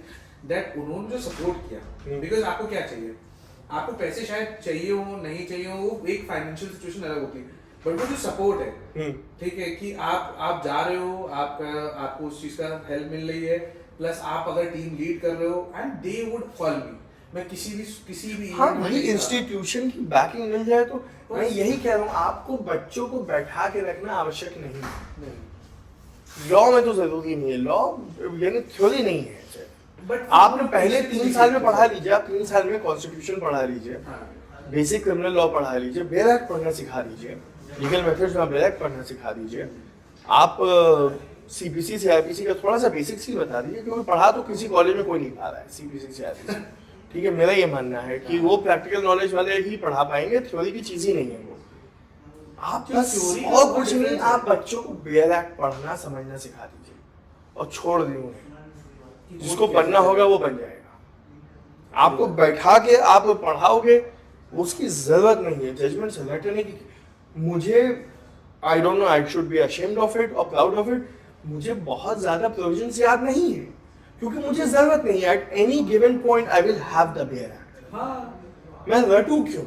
B: that उन्होंने जो सपोर्ट किया। बिकॉज आपको क्या चाहिए, आपको पैसे शायद चाहिए हो नहीं चाहिए हो, वो एक फाइनेंशियल सिचुएशन अलग होती है, बट वो जो सपोर्ट है, ठीक है, कि आप जा रहे हो, आपको उस चीज का हेल्प मिल रही है, प्लस आप अगर टीम लीड कर रहे हो, एंड दे वुड कॉल मी। मैं किसी भी
A: हाँ, वही इंस्टीट्यूशन की बैकिंग मिल जाए तो मैं यही कह रहा हूँ, आपको बच्चों को बैठा के रखना आवश्यक नहीं है। लॉ में तो जरूरी नहीं है, लॉ यानी थ्योरी नहीं है।
B: बट
A: आपने पहले 3 साल में पढ़ा लीजिए, आप 3 साल में कॉन्स्टिट्यूशन पढ़ा लीजिए, बेसिक क्रिमिनल लॉ पढ़ा लीजिए, बेल एक्ट पढ़ना सिखा दीजिए, लीगल मेथड्स में बेल एक्ट पढ़ना सिखा दीजिए, आप सीपीसी सीआरपीसी का थोड़ा सा बेसिक्स ही बता दीजिए, क्योंकि पढ़ा तो किसी कॉलेज में कोई नहीं पढ़ा रहा है सीपीसी सीआरपीसी। ठीक है, मेरा ये मानना है कि वो प्रैक्टिकल नॉलेज वाले ही पढ़ा पाएंगे, थ्योरी की चीज ही नहीं है वो। आप बस और कुछ नहीं, आप बच्चों को बेल एक्ट पढ़ना समझना सिखा दीजिए और छोड़ दें उन्हें, जिसको बनना होगा वो बन जाएगा। आपको बैठा के आप पढ़ाओगे, उसकी जरूरत नहीं है जजमेंट से लटने की। मुझे I don't know, I should be ashamed of it और प्राउड ऑफ इट, मुझे बहुत ज्यादा प्रोविजंस याद नहीं है, क्योंकि मुझे जरूरत नहीं है। At any given point I will have the bare act. मैं रटूं क्यों?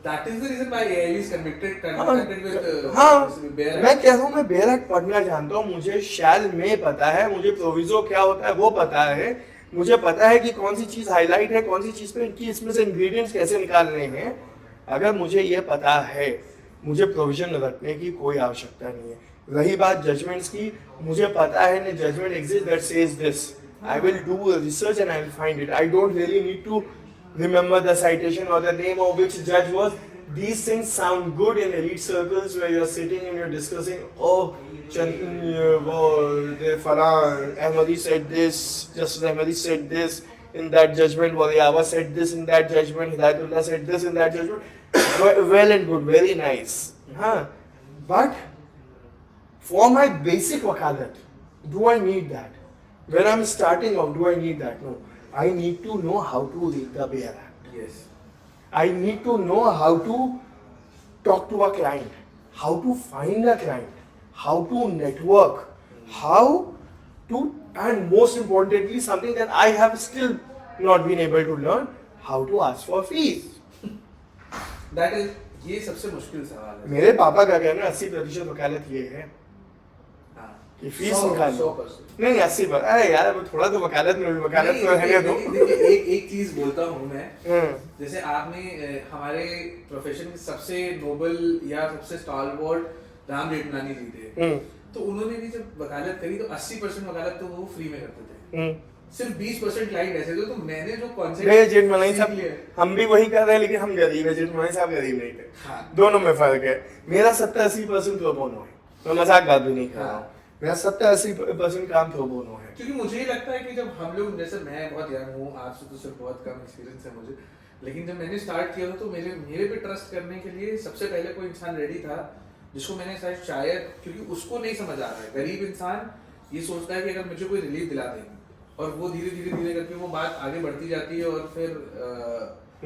B: That is the reason why AIB is convicted with
A: हाँ,
B: Bear
A: मैं कह रहा हूँ, मैं बेयर एक्ट पढ़ना जानता हूँ, मुझे शैल में पता है, मुझे प्रोविजो क्या होता है वो पता है, मुझे पता है कि कौन सी चीज हाईलाइट है, कौन सी चीज पे की इसमें से इंग्रेडिएंट्स कैसे निकालने हैं। अगर मुझे ये पता है, मुझे प्रोविजन रखने की कोई आवश्यकता नहीं है। रही बात जजमेंट्स की, मुझे पता है न judgement exist that says this, I will do research and I will find it. I don't really need to remember the citation or the name of which judge was. These things sound good in elite circles where you're sitting and you're discussing, Ahmadi said this, Justice Ahmadi said this in that judgment, Waliawa said this in that judgment, Hidayatullah said this in that judgment. Well and good, very nice. But for my basic wakalat, do I need that? When I'm starting off, do I need that? No. I need to know how to read the Bail Act.
B: Yes.
A: I need to know how to talk to a client, how to find a client, how to network, how to, and most importantly, something that I have still not been able to learn, how to ask for fees.
B: That is, ये सबसे मुश्किल सवाल है।
A: मेरे पापा का कहना 80% वकालत ये है
B: हाँ।
A: कि फीस निकाल लो।
B: 100%।
A: नहीं 80%, अरे यार वो थोड़ा तो वकालत में वकालत तो है दो।
B: देखिए एक चीज बोलता हूँ मैं, जैसे आपने हमारे प्रोफेशन के सबसे नोबल या सबसे स्टॉलवर्ड राम जेठमलानी जी थे, तो उन्होंने भी जब वकालत करी तो 80% वकालत तो वो फ्री में करते थे, सिर्फ 20% क्लाइंट ऐसे थे। तो मैंने जो कॉन्सेप्ट
A: जेठमलानी साहब, हम भी वही कर रहे हैं लेकिन हम गरीब है, जेठमलानी साहब गरीब नहीं थे।
B: हाँ।
A: दोनों में फर्क है। मेरा 70-80% प्रो बोनो है, मैं मजाक बात भी नहीं कर रहा हूँ। मेरा 70-80% काम प्रो बोनो है।
B: क्योंकि मुझे ये लगता है कि जब हम लोग, जैसे मैं बहुत यंग हूँ, आपसे तो सिर्फ बहुत कम एक्सपीरियंस है मुझे, लेकिन जब मैंने स्टार्ट किया था तो मेरे पे ट्रस्ट करने के लिए सबसे पहले कोई इंसान रेडी था जिसको मैंने शायद, क्योंकि उसको नहीं समझ आ रहा है, गरीब इंसान ये सोचता है कि अगर मुझे कोई रिलीफ दिला देंगे, और वो धीरे धीरे करके वो बात आगे बढ़ती जाती है और फिर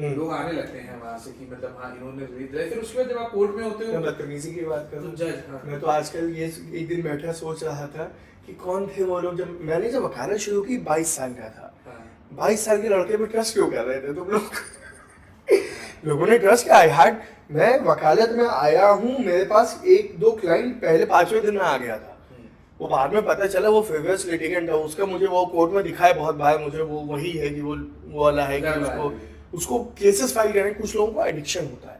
B: लोग आने लगते हैं वहां से कि मतलब हाँ इन्होंने रिलीफ दिलाई। फिर उसके बाद जब आप कोर्ट में होते हो,
A: बदतमीजी की बात करूं,
B: जज,
A: मैं तो आजकल ये एक दिन बैठा सोच रहा था कि कौन थे वो लोग, जब मैंने जब वकालत शुरू की 22 साल का था, 22 साल के लड़के पे ट्रस्ट क्यों कर रहे थे तुम लोग? लोगों ने ट्रस्ट किया। मैं वकालत में आया हूँ, मेरे पास 1-2 क्लाइंट पहले 5वें दिन में आ गया था, वो बाद में पता चला वो फ्रीवियस लिटिगेंट है, उसका मुझे वो कोर्ट में दिखाया बहुत बार, मुझे वो वही है कि वो वाला है कि उसको केसेस फाइल करने, कुछ लोगों को एडिक्शन होता है,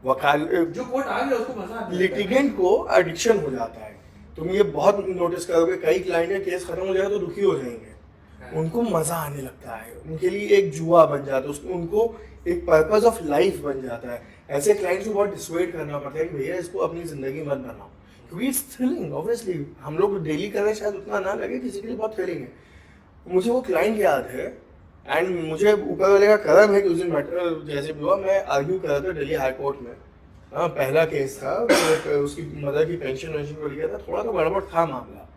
A: वकाल
B: जो कोर्ट आ गया उसको मजा आता है,
A: लिटिगेंट को एडिक्शन हो जाता है। तुम ये बहुत नोटिस करोगे, कई क्लाइंट है केस खत्म हो जाएगा तो दुखी हो जाएंगे, उनको मजा आने लगता है, उनके लिए एक जुआ बन जाता है, उसको उनको एक पर्पस ऑफ लाइफ बन जाता है। ऐसे क्लाइंट्स को बहुत डिसवेड करना पड़ता है कि भैया इसको अपनी जिंदगी मत बनाओ, क्योंकि इट्स थ्रिलिंग। ऑब्वियसली हम लोग डेली कर रहे हैं, शायद उतना ना लगे, किसी के लिए बहुत थ्रिलिंग है। मुझे वो क्लाइंट याद है, एंड मुझे ऊपर वाले का करम है कि उस दिन मैटर जैसे भी हुआ, मैं आर्ग्यू कर रहा था दिल्ली हाई कोर्ट में। हाँ, पहला केस था, उसकी मदर की पेंशन वेंशन को लिया था, थोड़ा तो गड़बड़ था मामला,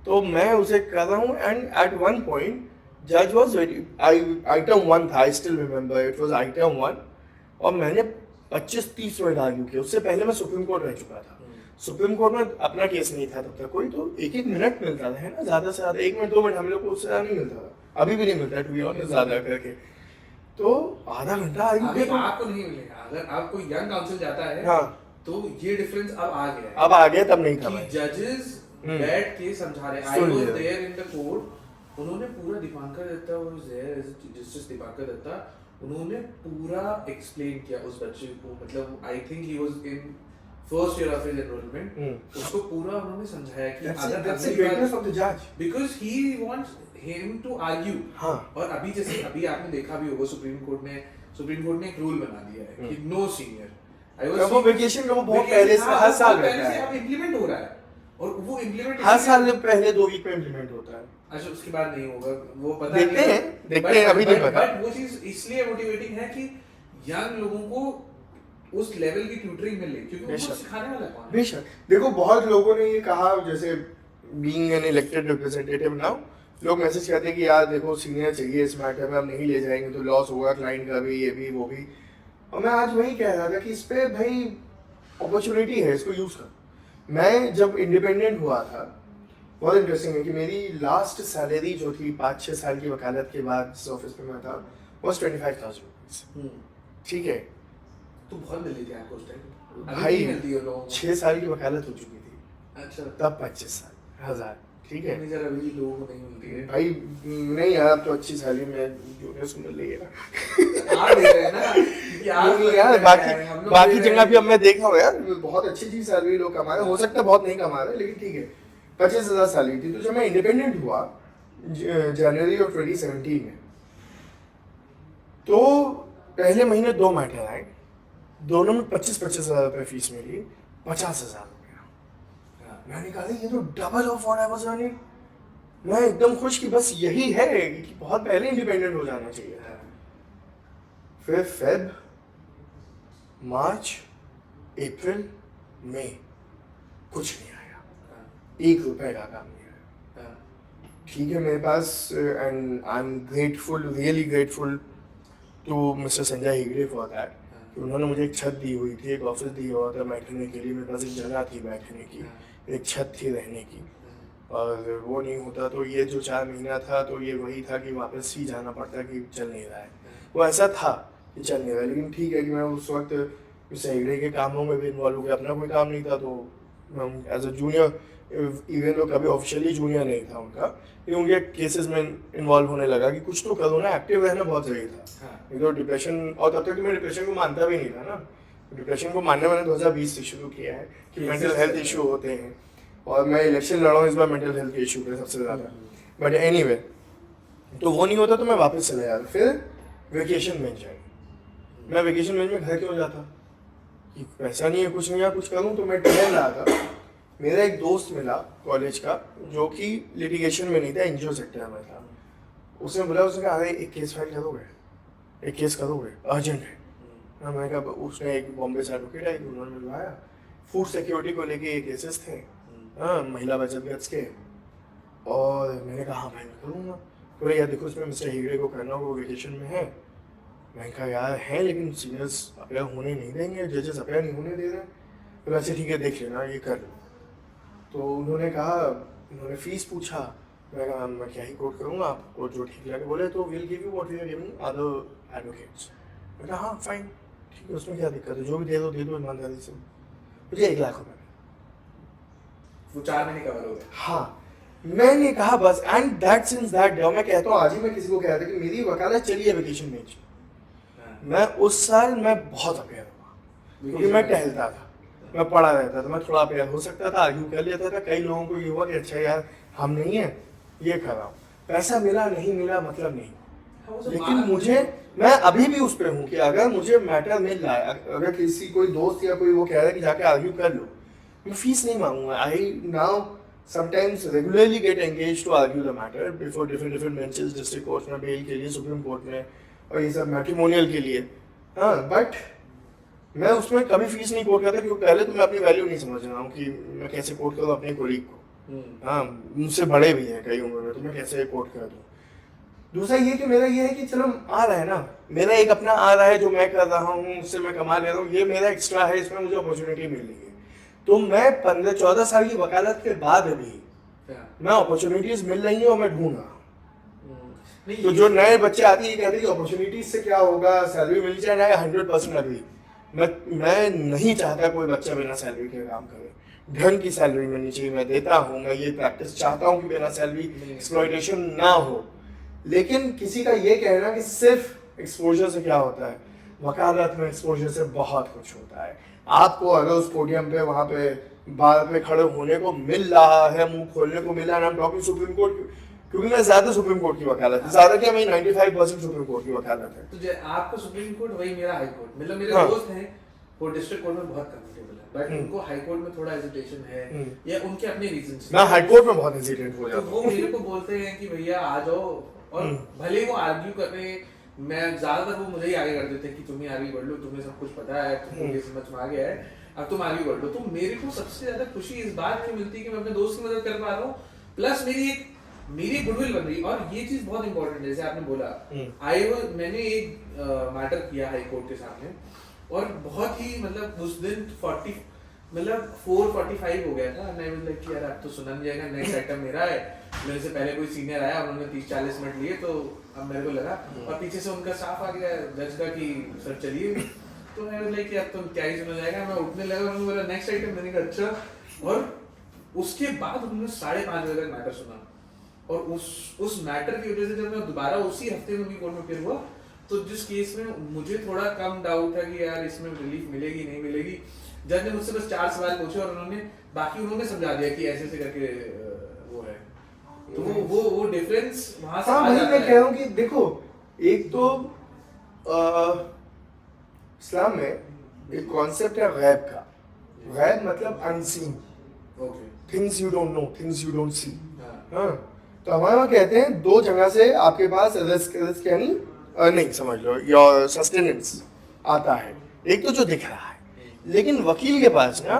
A: तो मैं उसे कर रहा हूँ, एंड एट वन पॉइंट जज वॉज आइटम 1 था, I still remember it was item 1, और मैंने 25-30 मिनट आर्ग्यू किया। उससे पहले मैं सुप्रीम कोर्ट रह चुका था, सुप्रीम कोर्ट में अपना केस नहीं था तब तक कोई, तो 1-1 मिनट मिलता था, है ना, ज़्यादा से ज़्यादा 1 मिनट 2 मिनट, हम लोग को उससे ज़्यादा नहीं मिलता था, अभी भी नहीं मिलता टू बी ऑनेस्ट ज़्यादा करके, तो आधा घंटा
B: अभी आपको नहीं मिलेगा। अगर आपको यंग काउंसिल जाता है,
A: हाँ,
B: तो ये डिफरेंस अब आ गया है,
A: अब आ गया, तब नहीं था
B: कि जजेस बैठ के समझा रहे। I was there in the court, उन्होंने पूरा Deepankar Datta was there as justice Deepankar Datta, उन्होंने पूरा एक्सप्लेन किया उस बच्चे को, मतलब I think he was in first year of his enrolment, उसको पूरा उन्होंने समझाया कि अगर
A: that's the greatness of the judge,
B: because he wants him to argue.
A: हाँ,
B: और अभी जैसे अभी आपने देखा भी होगा, सुप्रीम कोर्ट ने एक रूल बना दिया है कि नो सीनियर,
A: वो वेकेशन का वो बहुत पहले से हर साल रहता है,
B: अब इम्प्लीमेंट हो रहा है, और वो इम्प्लीमेंट
A: हर साल पहले 2 वीक में इम्प्लीमेंट होता है।
B: अच्छा, उसके बाद नहीं होगा, वो पता
A: देखते हैं अभी नहीं पता,
B: बट वो चीज इसलिए मोटिवेटिंग है कि यंग लोगों को उस लेवल की ट्यूटरिंग मिले, क्योंकि उनको सिखाने वाला कौन है।
A: बेशक, देखो बहुत लोगों ने ये कहा, जैसे being an elected representative now, लोग मैसेज करते हैं कि यार देखो सीनियर चाहिए इस मैटर में, हम नहीं ले जाएंगे तो लॉस होगा क्लाइंट का भी, ये भी वो भी, और मैं आज वही कह रहा था कि इस पे भाई अपॉर्चुनिटी है, इसको यूज कर। मैं जब इंडिपेंडेंट हुआ था, बहुत इंटरेस्टिंग है कि मेरी लास्ट सैलरी जो थी 5-6 साल की वकालत के बाद जिस ऑफिस में मैं था, वॉज 25,000 रुपीज, ठीक है,
B: तो बहुत मिली थी आपको उस टाइम
A: भाई, 6 साल की वकालत हो चुकी थी,
B: अच्छा,
A: तब 25,000, ठीक है,
B: अभी लोगों को नहीं मिलती है
A: भाई, नहीं यार, अब तो अच्छी सैलरी में जूनियर को मिल रही है,
B: आप दे रहे हैं ना, क्योंकि आप
A: नहीं यार,
B: हम
A: बाकी
B: लोग
A: बाकी
B: दे रहे
A: जगह
B: हैं।
A: भी अब मैं देखा हूँ यार, बहुत अच्छी चीज सैलरी लोग कमा रहे हैं, हो सकता है बहुत नहीं कमा रहे, लेकिन ठीक है 25,000 सैलरी थी। तो जब मैं इंडिपेंडेंट हुआ जनवरी ऑफ 2017 में, तो पहले महीने 2 मैटर आए, दोनों में 25,000 रुपये फीस मिली, 50,000 रुपया। मैंने कहा ये तो double of what I was earning. मैं एकदम खुश कि बस यही है कि बहुत पहले इंडिपेंडेंट हो जाना चाहिए था। फिर फेब, मार्च, अप्रैल, मई कुछ नहीं आया, 1 रुपए का काम नहीं आया। ठीक है मेरे पास, and I am grateful, really grateful to mister Sanjay Hegde for that. उन्होंने मुझे एक छत दी हुई थी, एक ऑफिस दिया हुआ था बैठने के लिए, मेरे पास एक जगह थी बैठने की, एक छत थी रहने की, और वो नहीं होता तो ये जो 4 महीना था तो ये वही था कि वापस ही जाना पड़ता कि चल नहीं रहा है। वो ऐसा था कि चल नहीं रहा है, लेकिन ठीक है कि मैं उस वक्त मिस्टर हेगड़े के कामों में भी इन्वॉल्व हो गया, अपना कोई काम नहीं था तो एज अ जूनियर, इवन तो कभी ऑफिशियली जूनियर नहीं था उनका, लेकिन उनके केसेस में इन्वॉल्व होने लगा कि कुछ तो करो ना, एक्टिव रहना बहुत जरूरी था। नहीं तो डिप्रेशन, और तब तक तो मैं डिप्रेशन को मानता भी नहीं था ना, डिप्रेशन को मानने मैंने 2020 से शुरू किया है कि मेंटल हेल्थ इशू होते हैं, और मैं इलेक्शन लड़ा हूँ इस बार मेंटल हेल्थ के इशू पे सबसे ज़्यादा। बट एनीवे, तो वो नहीं होता तो मैं वापस चला जाता। फिर वेकेशन में जाए, मैं वेकेशन में घर क्यों जाता कि पैसा नहीं है, कुछ नहीं है, कुछ करूँ, तो मैं टहल रहा था। मेरा एक दोस्त मिला कॉलेज का जो कि लिटिगेशन में नहीं था, एनजीओ सेक्टर में था। उसने बोला, उसने कहा अरे एक केस फाइल करोगे, एक केस करोगे, अर्जेंट है। मैंने कहा, उसने एक बॉम्बे से एडवोकेट है, उन्होंने मिलवाया, फूड सिक्योरिटी को लेके ये केसेस थे, हाँ, महिला बचत गज के। और मैंने कहा हाँ भाई मैं करूँगा। बोले यार देखो इसमें मिस्टर हेगड़े को करना होगा, वो वेकेशन में है। मैंने कहा यार है, लेकिन सीनियर्स अपेयर होने नहीं देंगे, जजेस अपेयर नहीं होने दे रहे। बोले अच्छा ठीक है देख लेना, ये कर लो। तो उन्होंने कहा, उन्होंने फीस पूछा, मैं कहा मैं क्या ही कोट करूँगा, आपको जो ठीक लगे। बोले तो will give you what we are giving other advocates. मैं कहा हाँ फाइन, ठीक है, उसमें क्या दिक्कत है, जो भी दे दो ईमानदारी से। मुझे 1 लाख रुपये,
B: वो 4 महीने कवर हो गए।
A: हाँ, मैंने कहा बस, and that since that day, मैं कहता हूँ आज ही मैं किसी को कह रहा था कि मेरी वकालत चली है वेकेशन में। मैं उस साल मैं बहुत अपेयर हुआ क्योंकि मैं टहलता था, मैं पढ़ा रहता था, मैं थोड़ा अपेयर हो सकता था, आर्ग्यू कर लेता था। कई लोगों को ये हुआ कि अच्छा यार हम नहीं है, ये कर रहा हूँ, पैसा मिला नहीं मिला मतलब नहीं। लेकिन मुझे, मैं अभी भी उस पर हूँ कि अगर मुझे मैटर मिल रहा है, अगर किसी कोई दोस्त या कोई वो कह रहा है कि जाके आर्ग्यू कर लो, मैं फीस नहीं मांगूंगा। I now sometimes regularly get engage to argue the matter before different benches, district court में, बेल के लिए, सुप्रीम कोर्ट में, और ये सब मैट्रिमोनियल के लिए। हाँ, बट मैं उसमें कभी फीस नहीं कोट करता क्योंकि पहले तो मैं अपनी वैल्यू नहीं समझ रहा हूँ कि मैं कैसे कोट करूँ अपने कोलीग को। हाँ, मुझसे बड़े भी हैं कई उम्र में, तो मैं कैसे कोट कर दूँ। दूसरा ये कि मेरा ये है कि चलो आ रहा है ना, मेरा एक अपना आ रहा है जो मैं कर रहा हूँ, उससे मैं कमा ले रहा हूँ, ये मेरा एक्स्ट्रा है, इसमें मुझे अपॉर्चुनिटी मिल रही है। तो मैं 15-14 साल की वकालत के बाद भी मैं अपॉर्चुनिटीज मिल रही है और मैं ढूंढ रहा हूँ। तो जो नए बच्चे आते हैं कहते हैं कि अपॉर्चुनिटीज से क्या होगा, सैलरी मिल जाए, 100% अभी मैं नहीं चाहता कोई बच्चा बिना सैलरी के काम करे। ढंग की सैलरी मिलनी चाहिए, मैं देता हूँ, मैं ये प्रैक्टिस चाहता हूँ कि बिना सैलरी एक्सप्लॉइटेशन ना हो। लेकिन किसी का ये कहना कि सिर्फ एक्सपोजर से क्या होता है, वकालत में एक्सपोजर से बहुत कुछ होता है। आपको अगर उस पोडियम पे वहाँ पे बार पे खड़े होने को मिल रहा है, मुंह खोलने को मिल रहा है, टॉकिंग सुप्रीम कोर्ट, क्योंकि मैं ज्यादा सुप्रीम कोर्ट की वकालत है, ज्यादा क्या मेरी 95% सुप्रीम कोर्ट की वकालत है।
B: तो आपका सुप्रीम कोर्ट वही मेरा हाई कोर्ट, मतलब मेरे
A: हाँ।
B: दोस्त हैं वो डिस्ट्रिक्ट कोर्ट में बहुत कंफर्टेबल है, बट उनको हाई कोर्ट में थोड़ा हेजिटेशन है या उनके अपने रीजंस।
A: मैं हाई कोर्ट में बहुत हेजिटेट हो
B: तो
A: जाता
B: वो
A: हूँ।
B: मेरे को बोलते हैं कि भैया आ जाओ, और भले ही वो आर्ग्यू कर रहे हैं, मैं ज्यादातर वो मुझे ही आगे कर देते हैं कि तुम ही आगे बढ़ लो, तुम्हें सब कुछ पता है, तुमको ये समझ में आ गया है, अब तुम आगे बढ़ लो। तो मेरे को सबसे ज्यादा खुशी इस बात की मिलती है कि मैं अपने दोस्त की मदद कर पा रहा हूँ, प्लस मेरी गुडविल बन रही। और ये चीज बहुत इंपॉर्टेंट है, जैसे आपने बोला मैंने एक मैटर किया हाई कोर्ट के सामने, और बहुत ही मतलब उस दिन 4:45 हो गया था। मैं लाइक कि यार अब तो सुना नहीं जाएगा, नेक्स्ट आइटम मेरा है। मेरे से पहले कोई सीनियर आया, उन्होंने 30-40 मिनट लिए, तो अब मेरे को लगा, और पीछे से उनका स्टाफ आ गया जज का कि सर चलिए। तो मैं लाइक कि अब तो क्या ही सुना जाएगा, मैं उठने लगा, उन्होंने बोला नेक्स्ट आइटम, मैंने कहा अच्छा। और उसके बाद उन्होंने 5:30 बजे तक मैटर सुना, और उस मैटर की वजह से जब मैं दोबारा उसी हफ्ते में उनकी कोर्ट में फिर हुआ, तो जिस केस में मुझे थोड़ा कम डाउट था कि यार इसमें रिलीफ मिलेगी नहीं मिलेगी, जज ने मुझसे बस 4 सवाल पूछे और उन्होंने समझा दिया कि ऐसे ऐसे करके वो है। तो वो डिफरेंस वहां से
A: हाँ
B: आ
A: वही
B: जाता
A: मैं
B: है।
A: कह रहा हूँ कि देखो, एक तो इस्लाम में एक कॉन्सेप्ट है गैब का। गैब मतलब unseen,
B: okay.
A: Things you don't know, things you don't see.
B: हाँ।
A: हाँ, तो हमारे वहाँ कहते हैं 2 जगह से आपके पास रिस्क यानी नहीं समझ लो, योर सस्टेनेंस आता है। एक तो जो दिख रहा है, लेकिन वकील के पास ना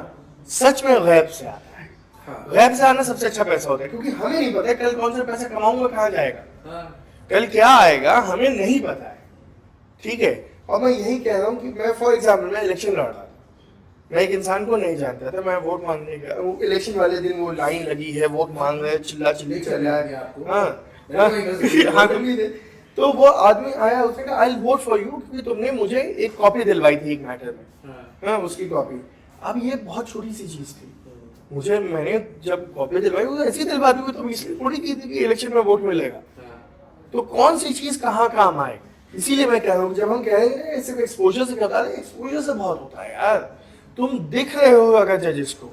A: सच में गैब से आता है।
B: हाँ।
A: गैब से आना सबसे अच्छा पैसा होता है, क्योंकि हमें नहीं पता है कल कौन सा पैसा कमाऊंगा, कहाँ जाएगा,
B: हाँ।
A: कल क्या आएगा हमें नहीं पता है। ठीक है, और मैं यही कह रहा हूँ कि मैं फॉर एग्जाम्पल मैं इलेक्शन लड़ रहा था, मैं एक इंसान को नहीं जानता था, मैं वोट मांगने गया, वो इलेक्शन वाले दिन वो लाइन लगी है, वोट मांग रहे, चिल्ला चिल्ली चल रहा है। हाँ हाँ तुम थे। तो वो आदमी आया, उसने कहा आई वोट फॉर यू, क्योंकि तुमने मुझे एक कॉपी दिलवाई थी एक मैटर में। हाँ, उसकी कॉपी। अब ये बहुत छोटी सी चीज थी, मुझे मैंने जब कॉपी दिलवाई वो ऐसी दिलवा दी, तो इसलिए थोड़ी की थी कि इलेक्शन में वोट मिलेगा। तो कौन सी चीज कहाँ काम आए, इसीलिए मैं कह रहा हूँ जब हम कह रहे हैं सिर्फ एक्सपोजर से करता है, एक्सपोजर से बहुत होता है यार। तुम दिख रहे हो अगर जजेस को,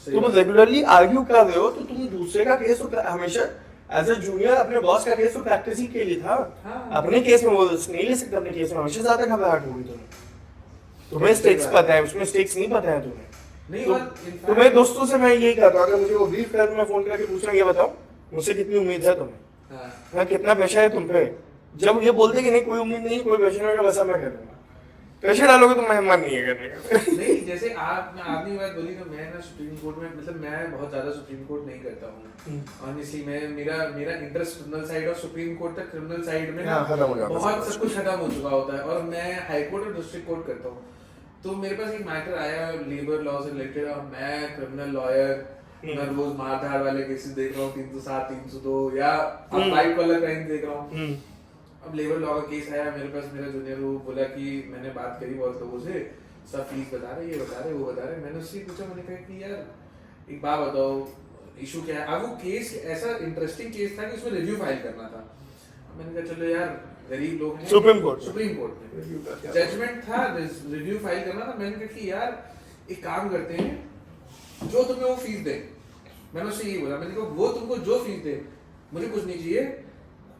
A: तुम रेगुलरली आर्ग्यू कर रहे हो, तो तुम दूसरे का केस तो हमेशा एज ए जूनियर अपने बॉस का केस तो प्रैक्टिस ही के लिए था। अपने केस में वो रिस्क नहीं ले सकते, अपने केस में हमेशा ज्यादा घबराहट होगी तुम्हें स्टेक्स पता है, उसमें स्टेक्स नहीं पता है तुम्हें। तो मेरे दोस्तों से मैं यही कहता हूँ, अगर मुझे वो ब्रीफ कर, मैं फोन करके पूछना, ये बताओ मुझसे कितनी उम्मीद है तुम्हें, हाँ कितना प्रेशर है तुम पे। जब ये बोलते कि नहीं कोई उम्मीद नहीं, कोई प्रेशर नहीं, वैसा मैं कर दूंगा। प्रेशर डालोगे तो मैं मन नहीं है करने का।
B: नहीं, जैसे आपने ये बात बोली तो मैं ना सुप्रीम कोर्ट में, मतलब मैं बहुत ज्यादा सुप्रीम कोर्ट नहीं करता हूँ ऑनेस्टली। मैं मेरा इंटरेस्ट क्रिमिनल साइड और सुप्रीम कोर्ट तक क्रिमिनल साइड में ना बहुत सब कुछ खत्म हो चुका होता है, और मैं हाई कोर्ट और डिस्ट्रिक्ट कोर्ट करता हूँ। तो मेरे पास एक मैटर आया लेबर लॉ से रिलेटेड, और मैं क्रिमिनल लॉयर, मैं रोज मारधाड़ वाले केसेस देख रहा हूँ, 307 302 या फाइट वाला क्राइम देख रहा हूँ। अब लेबर लॉ का केस आया मेरे पास, मेरा जूनियर वो बोला कि मैंने बात करी बहुत लोगों से, सब फीस बता रहे, ये बता रहे, वो बता रहे। मैंने उससे पूछा, मैंने कहा कि यार एक बात बताओ इशू क्या है। अब वो केस ऐसा इंटरेस्टिंग केस था कि उसमें रिव्यू फाइल करना था। मैंने कहा चलो यार गरीब लोग हैं, सुप्रीम कोर्ट में जजमेंट था, रिव्यू फाइल करना था। मैंने कहा कि यार एक काम करते हैं, जो तुम्हें वो फीस दे, मैंने उससे यही बोला, मैंने कहा वो तुमको जो फीस दे, मुझे कुछ नहीं चाहिए,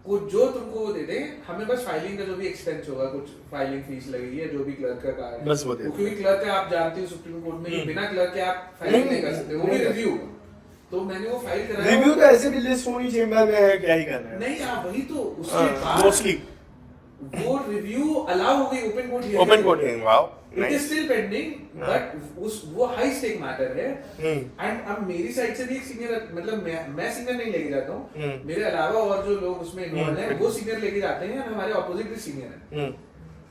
B: कुछ जो तुमको वो दे दे, हमें बस फाइलिंग का जो भी एक्सपेंस होगा, कुछ फाइलिंग फीस लगेगी है, जो भी क्लर्क का है, बस वो दे। क्योंकि क्लर्क का आप जानते हो सुप्रीम कोर्ट में बिना क्लर्क के आप फाइलिंग नहीं कर सकते, वो भी रिव्यू। तो मैंने वो फाइल कराया,
A: रिव्यू तो ऐसे भी लिस्ट होनी चेंबर में है, क्या ही करना है।
B: नहीं आप वही तो उसके बाद
A: मोस्टली
B: वो रिव्यू अलाउ हो गई open court hearing.
A: Wow,
B: it is still pending, but वो हाई स्टेक मैटर है। एंड अब मेरी साइड से भी एक सीनियर, मतलब मैं सीनियर नहीं लेके जाता हूँ, मेरे अलावा और जो लोग उसमें इन्वॉल्व हैं वो सीनियर लेके जाते हैं, और हमारे ऑपोजिट भी सीनियर है।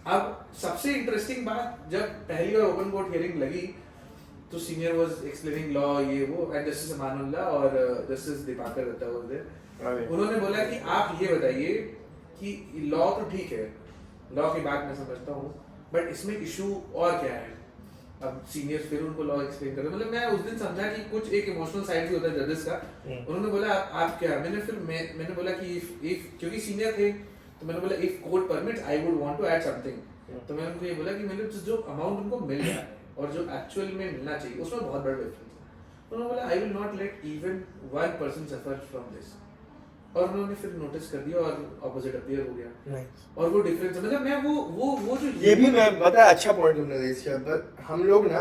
B: अब सबसे इंटरेस्टिंग बात, जब पहली बार ओपन कोर्ट हियरिंग लगी तो सीनियर वाज एक्सप्लेनिंग लॉ, ये वो, एंड जस्टिस अमानुल्लाह और जस्टिस दीपाकर दत्ता वाज देयर। उन्होंने बोला कि आप ये बताइए कि लॉ तो ठीक है, लॉ की बात मैं समझता हूँ, बट इसमें इशू और क्या है। अब सीनियर फिर उनको लॉ एक्सप्लेन कर रहे, मतलब मैं उस दिन समझा कि कुछ एक इमोशनल साइड भी होता है जजेस का। उन्होंने बोला आप क्या, मैंने बोला कि इफ क्योंकि सीनियर थे तो मैंने बोला if court permits I would want to add something. तो मैंने उनको ये बोला कि मैंने जो अमाउंट उनको मिल रहा है और जो एक्चुअल में मिलना चाहिए उसमें बहुत बड़ा डिफरेंस है। उन्होंने बोला I will not let even 1% suffer from this, और उन्होंने फिर नोटिस कर दिया और ऑपोजिट अपीयर हो गया। और वो डिफरेंस, मतलब मैं वो जो
A: ये भी मैं बता, अच्छा पॉइंट तुमने रेज किया, बट हम लोग ना,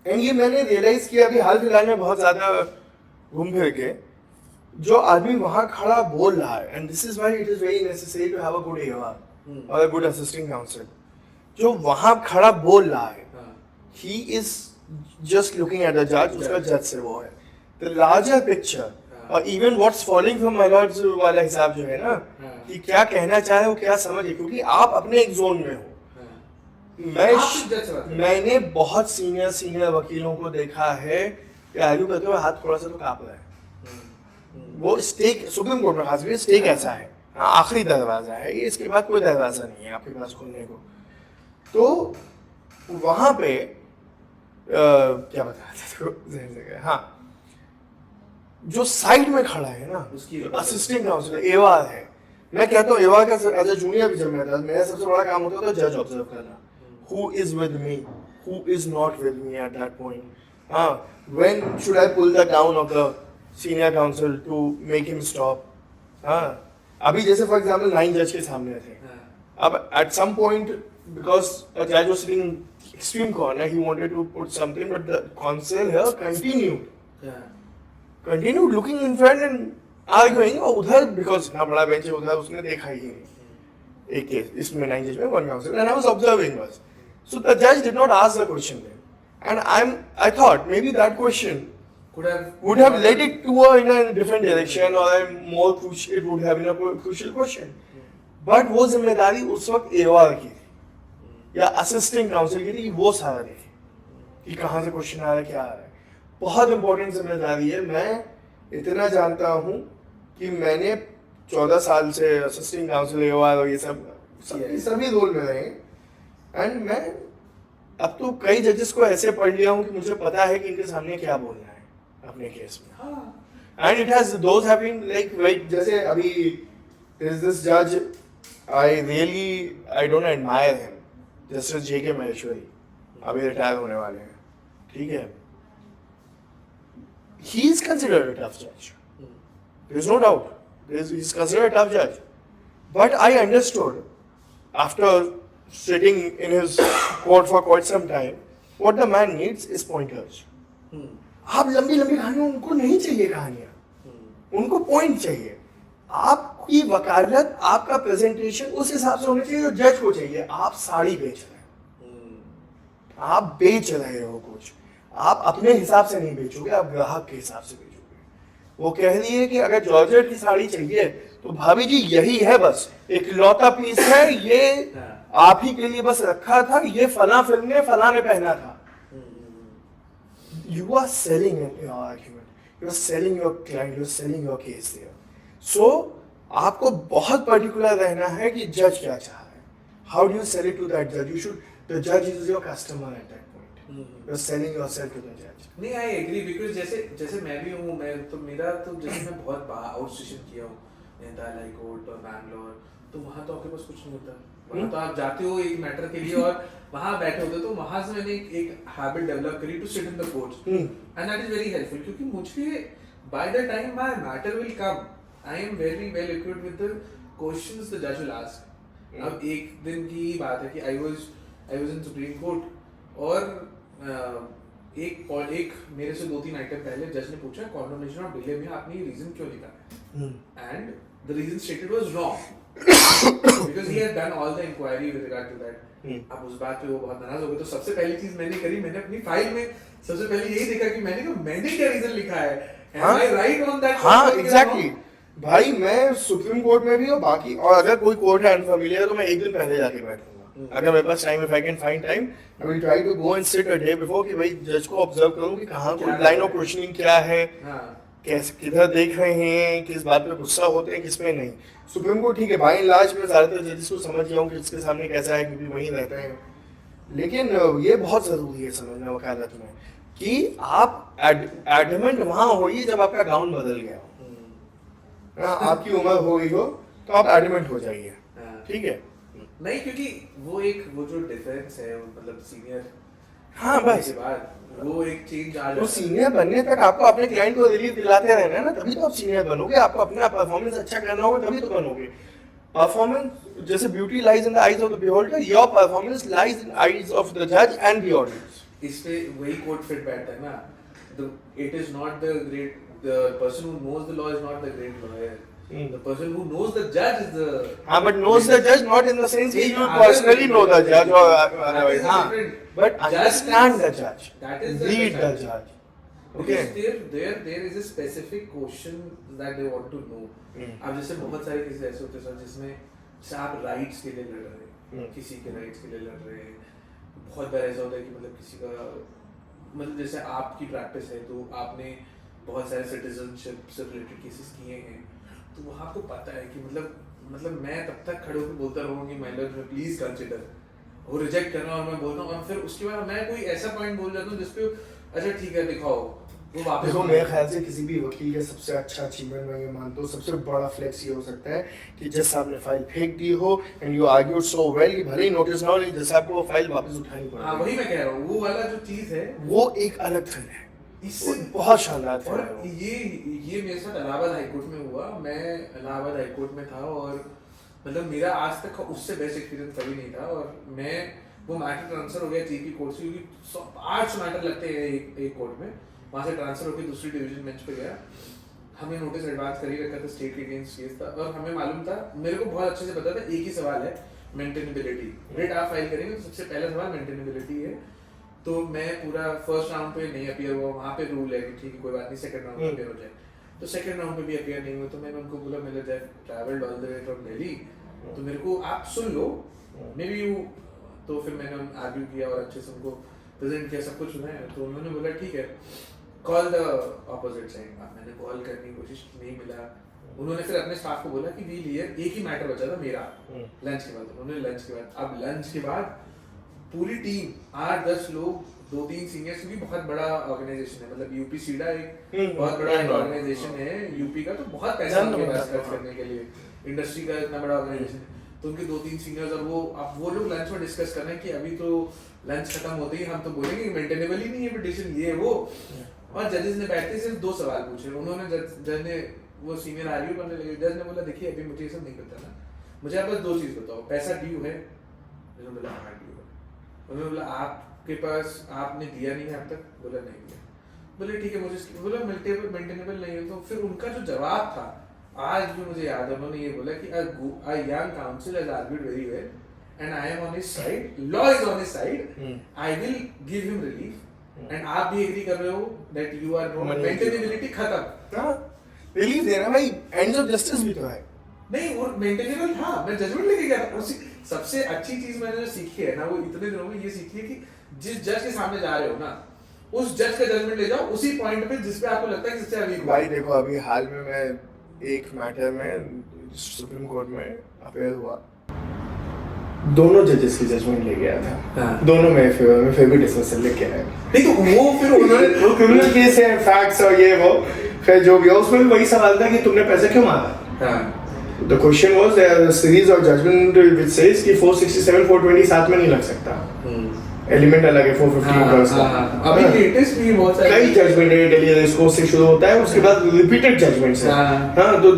A: एंड ये मैंने रियलाइज किया अभी हाल फिलहाल में बहुत ज्यादा घूम फिर के, जो आदमी वहां खड़ा बोल रहा है, and this is why it is very necessary to have a good AR or a good assisting council, जो वहां खड़ा बोल रहा है, he is just looking at the जज, उसका जज से वो है द लार्जर पिक्चर, और even what's following from my Lord's वाला हिसाब जो है ना, कि क्या कहना चाह रहे हो, क्या समझे, क्योंकि आप अपने एक जोन में हो। मैंने बहुत सीनियर वकीलों को देखा है कि आर्ग्यू करते हुए हाथ थोड़ा सा तो कांप रहा है। वो स्टेक सुप्रीम कोर्ट में खास करके स्टेक ऐसा है, हाँ आखिरी दरवाजा है ये, इसके बाद कोई दरवाजा नहीं है आपके पास खोलने को। तो वहां पे क्या बताया था, हाँ जो साइड में खड़ा है ना, उसकी असिस्टेंट काउंसिलर एवार है, मैं कहता हूँ एवा का एज अ जूनियर भी जब मैं था, मेरा सबसे बड़ा काम होता था जज ऑब्जर्व करना, who is with me, who is not with me at that point. When should I pull the down of the senior counsel to make him stop? अभी जैसे फॉर एग्जाम्पल 9 जज के सामने थे, अब at some point because a judge was sitting in extreme corner, he wanted to put something, but the counsel here continued looking in front and arguing, और उधर because ना बड़ा बेंच है उधर उसने देखा ही नहीं एक केस इसमें 9 जज में 1 counsel, and I was observing was, so the judge did not ask the question then, and I thought maybe that question would have led it to in a different direction or a more crucial, it would have been a crucial question, but वो जिम्मेदारी उस वक्त एवार की थी या assistant council की थी कि वो सारा देखे कि कहाँ से क्वेश्चन आ रहा है क्या आ रहा है। बहुत इंपॉर्टेंट जिम्मेदारी है। मैं इतना जानता हूँ कि मैंने 14 साल से असिस्टेंट काउंसिल एवार और ये सभी रोल में रहे, एंड मैं अब तो कई जजेस को ऐसे पढ़ लिया हूँ कि मुझे पता है कि इनके सामने क्या बोलना है अपने केस में, and it has those have been like जैसे अभी there's this judge I don't admire him, justice J.K. Maheshwari, अभी रिटायर होने वाले हैं, ठीक है, he is considered a tough judge, there is no doubt, he is considered a tough judge, but I understood after sitting in his court for quite some time what the man needs is pointers. आप लंबी लंबी कहानियां उनको नहीं चाहिए, कहानियां उनको point चाहिए। आपकी वकालत आपका प्रेजेंटेशन उस हिसाब से होना चाहिए जो जज को चाहिए। आप साड़ी बेच रहे हो, आप बेच रहे हो कुछ, आप अपने हिसाब से नहीं बेचोगे, आप ग्राहक के हिसाब से बेचोगे। वो कह रही है कि अगर जॉर्जेट की साड़ी चाहिए तो भाभी जी यही है, बस एक लौता पीस है, ये आप ही के लिए बस रखा था, ये फला फिल्म ने फला ने पहना था। You are selling your argument, you are selling your client, you are selling your case there. So आपको बहुत पर्टिकुलर रहना है कि जज क्या चाह रहा है। How do you sell it to that judge? You should, the judge is your customer at that point. You are selling yourself to the judge.
B: नहीं, I agree because जैसे मैं भी हूँ, मैं तो मेरा तो जैसे मैं बहुत आउट स्टेशन किया हूँ, नैनीताल हाई कोर्ट और बैंगलोर, तो वहाँ तो आपके पास कुछ नहीं होता। वहाँ तो आप जाते हो एक मैटर के लिए और वहाँ बैठे होते, तो वहाँ से मैंने एक हैबिट डेवलप करी to sit in the courts, and that is very helpful, क्योंकि मुझे by the time my matter will come, I am very well equipped with the questions the जज विल आस्क। अब एक दिन की बात है कि I was in Supreme Court और एक मेरे से 2-3 आइटम पहले जज ने पूछा कॉन्डोनेशन ऑफ डिले में आपने ये रीजन क्यों लिखा है, and the reason stated was wrong because he had done all the inquiry with regard to that. अब उस बात पे वो बहुत नाराज हो गए, तो सबसे पहली चीज मैंने करी, मैंने अपनी फाइल में सबसे पहले यही देखा कि मैंने क्या रीजन लिखा है, am I right on that?
A: हाँ एग्जैक्टली भाई, मैं सुप्रीम कोर्ट में भी और बाकी, और अगर कोई कोर्ट है अनफेमिलियर तो मैं एक दिन पहले जाके बैठूंगा, अगर मेरे पास time, if I can find time I will try to go and sit a day before कि भाई जज को ऑब्जर्व करूं कि कहाँ लाइन ऑफ क्वेश्चनिंग क्या है, कैसे किधर देख रहे हैं, किस बात पे गुस्सा होते हैं, किस पे नहीं। सुप्रीम कोर्ट ठीक है, बाय एंड लार्ज में ज्यादातर जजेस को समझ गया हूँ कि इसके सामने कैसा है क्योंकि वहीं रहते हैं, लेकिन ये बहुत जरूरी है समझना वकालत में कि आप एडमेंट वहाँ होइए जब आपका गाउन बदल गया हो, आपकी उम्र हो गई हो तो आप एडमेंट हो जाइए, ठीक है।
B: नहीं, क्योंकि वो जो डिफरेंस है, मतलब सीनियर,
A: हाँ बस
B: वो एक चेंज आ
A: तो सीनियर बनने तक आपको अपने क्लाइंट को रिलीफ दिलाते रहना है ना, तभी तो आप सीनियर बनोगे। आपको अपना परफॉर्मेंस अच्छा करना होगा तभी तो बनोगे। परफॉर्मेंस जैसे beauty lies in the eyes of the beholder, your performance lies in eyes of the जज एंड द ऑडियंस।
B: इससे वही कोट फिट बैठता है ना, it is not the person who knows the law is not the great lawyer, the person who knows the judge is the
A: but knows the judge not in the sense he you personally know the judge or otherwise, but understand the judge,
B: that is
A: read the judge, okay,
B: because there is a specific question that they want to know. अब जैसे बहुत सारे cases ऐसे होते हैं जिसमें जैसे आप राइट्स के लिए लड़ रहे हैं, किसी के राइट्स के लिए लड़ रहे हैं, बहुत बार ऐसा होता है कि मतलब किसी का, मतलब जैसे आपकी प्रैक्टिस है तो आपने बहुत सारे सिटीजनशिप से रिलेटेड केसेस किए हैं, तो वहाँ आपको पता है कि मतलब मैं तब तक खड़े होकर बोलता रहूँगा कि माय लॉर्ड प्लीज कंसीडर, वो रिजेक्ट करना और मैं बोलता हूँ, और फिर उसके बाद मैं कोई ऐसा पॉइंट बोल जाता हूँ जिसपे अच्छा ठीक है दिखाओ, वो वापस
A: देखो मेरे ख्याल से किसी भी वकील का सबसे अच्छा अचीवमेंट मैं ये मानता हूँ, सबसे बड़ा फ्लेक्स ये हो सकता है कि जज साहब ने फाइल फेंक दी हो and you argued so well कि भले ही नोटिस ना हो लेकिन जज साहब को वो फाइल वापस उठानी
B: हाँ
A: पड़े,
B: वही मैं कह रहा हूँ, वो वाला जो चीज है
A: वो एक अलग थ्रिल है,
B: इससे
A: बहुत शानदार
B: और
A: थ्रिल है।
B: ये मेरे साथ इलाहाबाद हाईकोर्ट में हुआ। मैं इलाहाबाद हाईकोर्ट में था और मतलब मेरा आज तक का उससे बेस्ट एक्सपीरियंस कभी नहीं था। और मैं वो मैटर ट्रांसफर हो गया जीपी कोर्ट से, क्योंकि 8 मैटर लगते हैं एक कोर्ट में, वहाँ से ट्रांसफर होकर दूसरी डिवीजन बेंच पे गया। हमने नोटिस एडवांस कर ही रखा था, स्टेट के अगेंस्ट केस था और हमें मालूम था, मेरे को बहुत अच्छे से पता था एक ही सवाल है, मेंटेनेबिलिटी। रिट आप फाइल करेंगे तो सबसे पहला सवाल मेंटेनेबिलिटी है। तो मैं पूरा फर्स्ट राउंड पे नहीं अपीयर हुआ, वहाँ पे रूल है कि ठीक है कोई बात नहीं, सेकंड राउंड में अपीयर हो जाए। तो सेकंड राउंड पे भी अपीयर नहीं हुआ, तो मैंने उनको बोला मेरे travelled all the way from Delhi, तो मेरे को आप सुन लो मे बी यू। तो फिर मैंने आर्ग्यू किया और अच्छे से उनको प्रेजेंट किया, सब कुछ सुना है। तो उन्होंने बोला ठीक है कॉल द ऑपोजिट साइड। मैंने कॉल करने की कोशिश की, नहीं मिला। उन्होंने फिर अपने स्टाफ को बोला कि वी लियर, एक ही मैटर बचा था मेरा लंच के बाद। उन्होंने लंच के बाद, अब लंच के बाद पूरी टीम 8-10 लोग, 2-3 सीनियर्स, भी बहुत बड़ा ऑर्गेनाइजेशन है, मतलब यूपी सीडा एक बहुत बड़ा ऑर्गेनाइजेशन है यूपी का, तो बहुत पैसा उनके पास खर्च करने के लिए, इंडस्ट्री का इतना बड़ा ऑर्गेनाइजेशन है। तो उनके 2-3 सीनियर्स और वो लोग लंच में डिस्कस कर रहे हैं कि अभी तो लंच खत्म होते ही हम तो बोलेंगे कि मेंटेनेबल ही नहीं है पिटीशन, ये वो। और जजेस ने बैठते सिर्फ 2 सवाल पूछे। उन्होंने जज ने, वो सीनियर आर्ग्यू करने लगे, जज ने बोला देखिए अभी मुझे ये सब नहीं पता ना, मुझे आप बस 2 चीज बताओ, पैसा ड्यू है? उन्होंने बोला हाँ ड्यू है। उन्होंने बोला आपके पास, आपने दिया नहीं है अब तक? बोला नहीं दिया। बोले ठीक है, मुझे बोला मेंटेनेबल नहीं है। तो फिर उनका जो जवाब था आज भी मुझे याद है, उन्होंने ये बोला कि a young counsel has argued very well and I am on his side, law is on his side, I will give him relief and आप भी एग्री कर रहे हो that you are wrong, maintainability खत्म।
A: हाँ रिलीफ देना भाई, ends of justice भी तो है।
B: नहीं वो मेंटेनेबल था, मैं जजमेंट लेके गया था। उसी सबसे अच्छी चीज मैंने जो सीखी है ना, वो इतने दिनों में ये सीखी है कि जिस जज के सामने जा रहे हो ना, उस जज का जजमेंट ले जाओ उसी पॉइंट पे जिस पे आपको लगता है कि सबसे अभी।
A: भाई देखो अभी हाल में मैं एक मैटर में सुप्रीम कोर्ट में अपीयर हुआ, दोनों जजेस की जजमेंट ले गया था।
B: हाँ।
A: दोनों में फेवर में, फिर भी डिसमिसल लेके आए।
B: नहीं तो वो फिर उन्होंने
A: वो क्रिमिनल केस है, फैक्ट्स और ये वो, फिर जो भी हो उसमें भी वही सवाल था कि तुमने पैसे क्यों मांगा।
B: हाँ।
A: The question was there is a series of judgment which says कि 467 420 साथ में नहीं लग सकता, एलिमेंट अलग है 415 का उसका।
B: अभी लेटेस्ट भी बहुत सारे
A: कई जजमेंट है, दिल्ली रेस कोर्ट से शुरू होता है, उसके बाद रिपीटेड जजमेंट्स है।
B: हाँ।
A: हाँ तो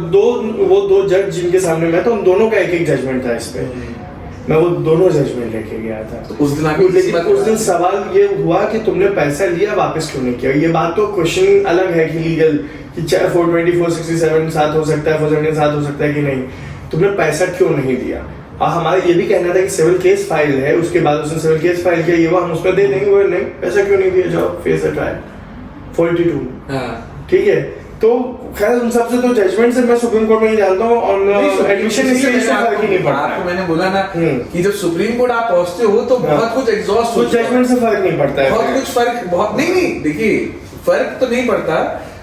A: वो दो जज जिनके सामने मैं था, उन दोनों का एक जजमेंट था इस पे। मैं वो दोनों जजमेंट लेके गया था।
B: तो उस दिन आगे
A: लेकिन उस दिन सवाल ये हुआ कि तुमने पैसा लिया, वापस क्यों नहीं किया। ये बात तो क्वेश्चन अलग है कि लीगल कि 420 467 साथ हो सकता है, 417 साथ हो सकता है कि नहीं, तुमने पैसा क्यों नहीं दिया। और हमारा ये भी कहना था कि सिविल केस फाइल है, उसके बाद उसने सिविल केस फाइल किया, ये वो हम उस पर दे देंगे, वो नहीं पैसा क्यों नहीं दिया, जाओ फेस द ट्रायल 42। ठीक है, तो खैर उन सबसे तो जजमेंट से मैं सुप्रीम कोर्ट में ही जानता हूँ और एडमिशन इसलिए फर्क ही नहीं पड़ता।
B: आपको मैंने बोला ना कि जब सुप्रीम कोर्ट आप पहुंचते हो तो बहुत कुछ एग्जॉस्ट
A: कुछ जजमेंट से फर्क नहीं पड़ता है,
B: बहुत कुछ फर्क बहुत नहीं देखिए फर्क तो नहीं पड़ता,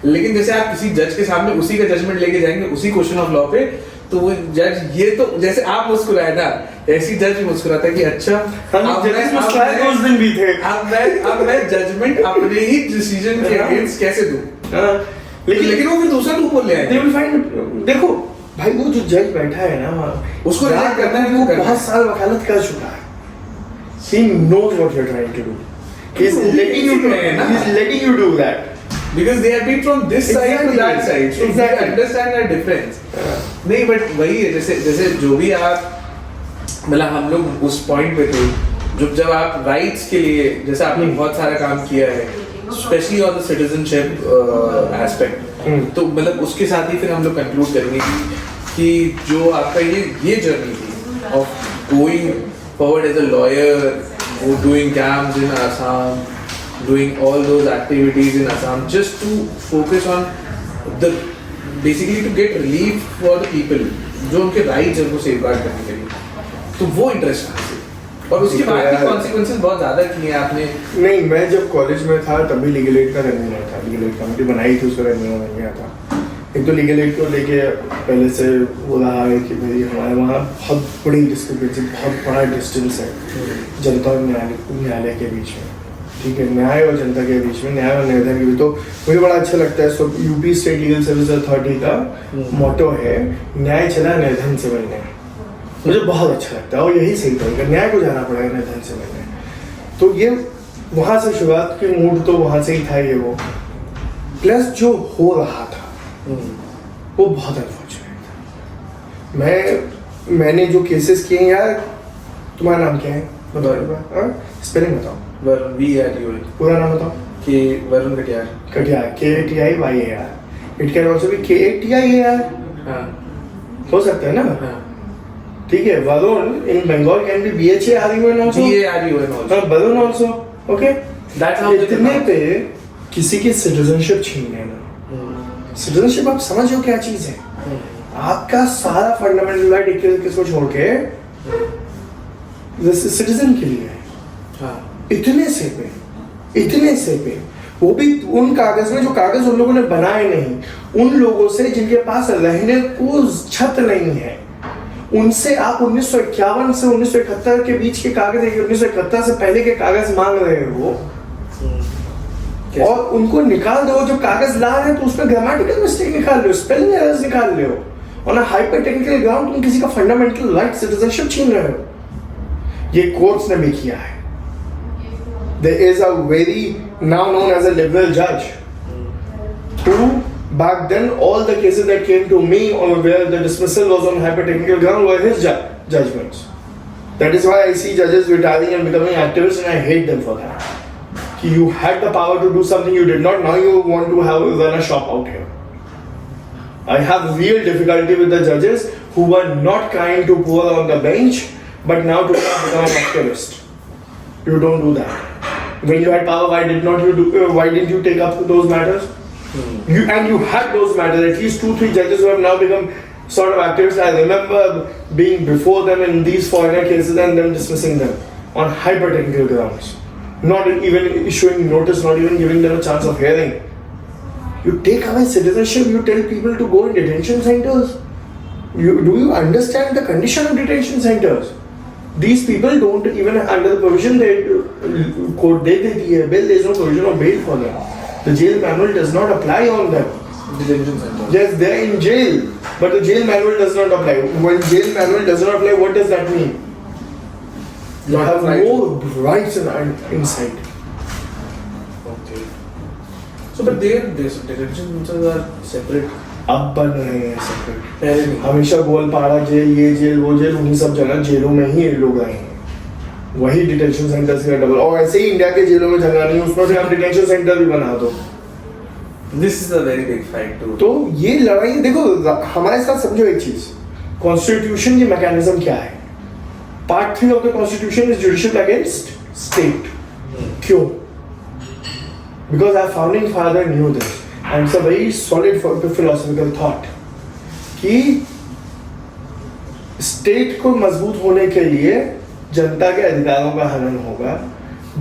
B: लेकिन जैसे आप किसी जज के सामने उसी का जजमेंट लेके जाएंगे उसी क्वेश्चन ऑफ लॉ पे, तो वो जज ये तो जैसे आप मुस्कुराए ना, ऐसी जज भी मुस्कुराता कि अच्छा
A: उस दिन भी थे,
B: अब मैं जजमेंट अपने ही डिसीजन के अगेंस्ट कैसे दूं। लेकिन वो फिर दूसरा लूप ले आए।
A: देखो भाई वो जो जज बैठा है ना वहाँ,
B: उसको रिजेक्ट करना है,
A: वो बहुत साल वकालत कर चुका है। He knows what you're trying to do. He's letting you do that.
B: Because they have been from this side to that side, so they understand the difference. नहीं but वही है, जैसे जो भी आप मतलब हम लोग उस पॉइंट पे थे जब आप राइट्स के लिए, जैसे आपने बहुत सारा काम किया है specially on the citizenship aspect, तो मतलब उसके साथ ही फिर हम लोग कंक्लूड करेंगे कि जो आपका ये जर्नी थी of going forward as a lawyer, doing camps in Assam, doing all those activities in Assam just to focus on the basically to get relief for the people जो उनके राइट्स है उनको सेफगार्ड करने के लिए, तो वो इंटरेस्ट कहाँ से, और उसके बाद भी कॉन्सिक्वेंसेस बहुत ज़्यादा किए आपने।
A: नहीं मैं जब कॉलेज में था तभी लीगल एड का रनिंग नहीं था, लीगल एड कमेटी बनाई थी, उसका रनिंग में गया था। एक तो लीगल एड को लेके पहले से वो रहा है कि भाई हमारे वहाँ बहुत बड़ी डिस्क्रिपेंसी, बहुत बड़ा डिस्टेंस है जनता और न्यायालय के बीच में। ठीक है, न्याय और जनता के बीच में, न्याय और निर्धन के बीच। तो मुझे बड़ा अच्छा लगता है, so UP state legal service authority का मोटो है न्याय चला निर्धन से मिलने। मुझे बहुत अच्छा लगता है और यही सही तरीका, न्याय को जाना पड़ेगा निर्धन से मिलने। तो ये वहाँ से शुरुआत की मूड तो वहाँ से ही था ये वो, प्लस जो हो रहा था वो बहुत अनफॉर्चुनेट था। मैंने जो केसेस किए यार, तुम्हारा नाम क्या है बताओ, स्पेलिंग बताओ।
B: वरुण VRUN,
A: पूरा नाम बताओ।
B: K Varun Katiyar.
A: Katiyar, KATIYAR। It can also be KATIAR,
B: हाँ
A: हो सकता है ना।
B: हाँ,
A: ठीक है, Varun in Bengal can be BHARUN also,
B: BARUN also.
A: Varun also, okay.
B: That's how they
A: इतने
B: pronounce.
A: पे किसी की सिटीजनशिप छीन लेना, सिटीजनशिप आप समझो क्या चीज है। आपका सारा फंडामेंटल राइट किसको छोड़ के सिटीजन के लिए है।
B: हाँ,
A: इतने से पे वो भी उन कागज में जो कागज उन लोगों ने बनाए नहीं, उन लोगों से जिनके पास रहने को छत नहीं है, उनसे आप 1951 से 1971 के बीच के कागज, 1971 से पहले के कागज मांग रहे हो और उनको निकाल दो। जो कागज ला रहे हैं तो उसमें ग्रामेटिकल मिस्टेक निकाल लो, स्पेलिंग एरर्स निकाल लो, on a hyper technical ground तुम किसी का फंडामेंटल राइट सिटीजनशिप छीन रहे हो। ये कोर्ट्स ने भी किया है। There is a very now known as a liberal judge who back then all the cases that came to me on where the dismissal was on hyper-technical ground were his judgments. That is why I see judges retiring and becoming activists, and I hate them for that. You had the power to do something you did not. Now you want to run a shop out here. I have real difficulty with the judges who were not kind to poor on the bench, but now to become an activist. You don't do that. When you had power, why didn't you take up those matters? You had those matters. At least 2-3 judges who have now become sort of activists. I remember being before them in these foreigner cases and them dismissing them on hyper-technical grounds. Not even issuing notice, not even giving them a chance of hearing. You take away citizenship, you tell people to go in detention centers. Do you understand the condition of detention centers? These people don't even under the provision court they bail, there is no provision of bail for them. The jail manual does not apply on them.
B: detention center.
A: Yes, they are in jail, but the jail manual does not apply. When jail manual does not apply, what does that mean? You have no rights inside.
B: Okay. So, but these detention centers are separate.
A: अब बन रहे हैं separate.
B: पहले नहीं।
A: हमेशा Goalpara jail, ये jail, वो jail, उन्हीं सब जगह जेलों में ही लोग रहे हैं। वही डिटेंशन सेंटर से डबल, और ऐसे ही इंडिया के जेलों में जगह नहीं, उसमें से हम डिटेंशन सेंटर भी बना दो।
B: This is a very big fight too.
A: तो ये लड़ाई देखो, हमारे साथ समझो एक चीज, कॉन्स्टिट्यूशन की मैकेनिज्म क्या है। Part 3 of the constitution is judicial against state. क्यों? Because our founding father knew this and it's a very solid philosophical thought कि स्टेट को मजबूत होने के लिए जनता के अधिकारों का हनन होगा,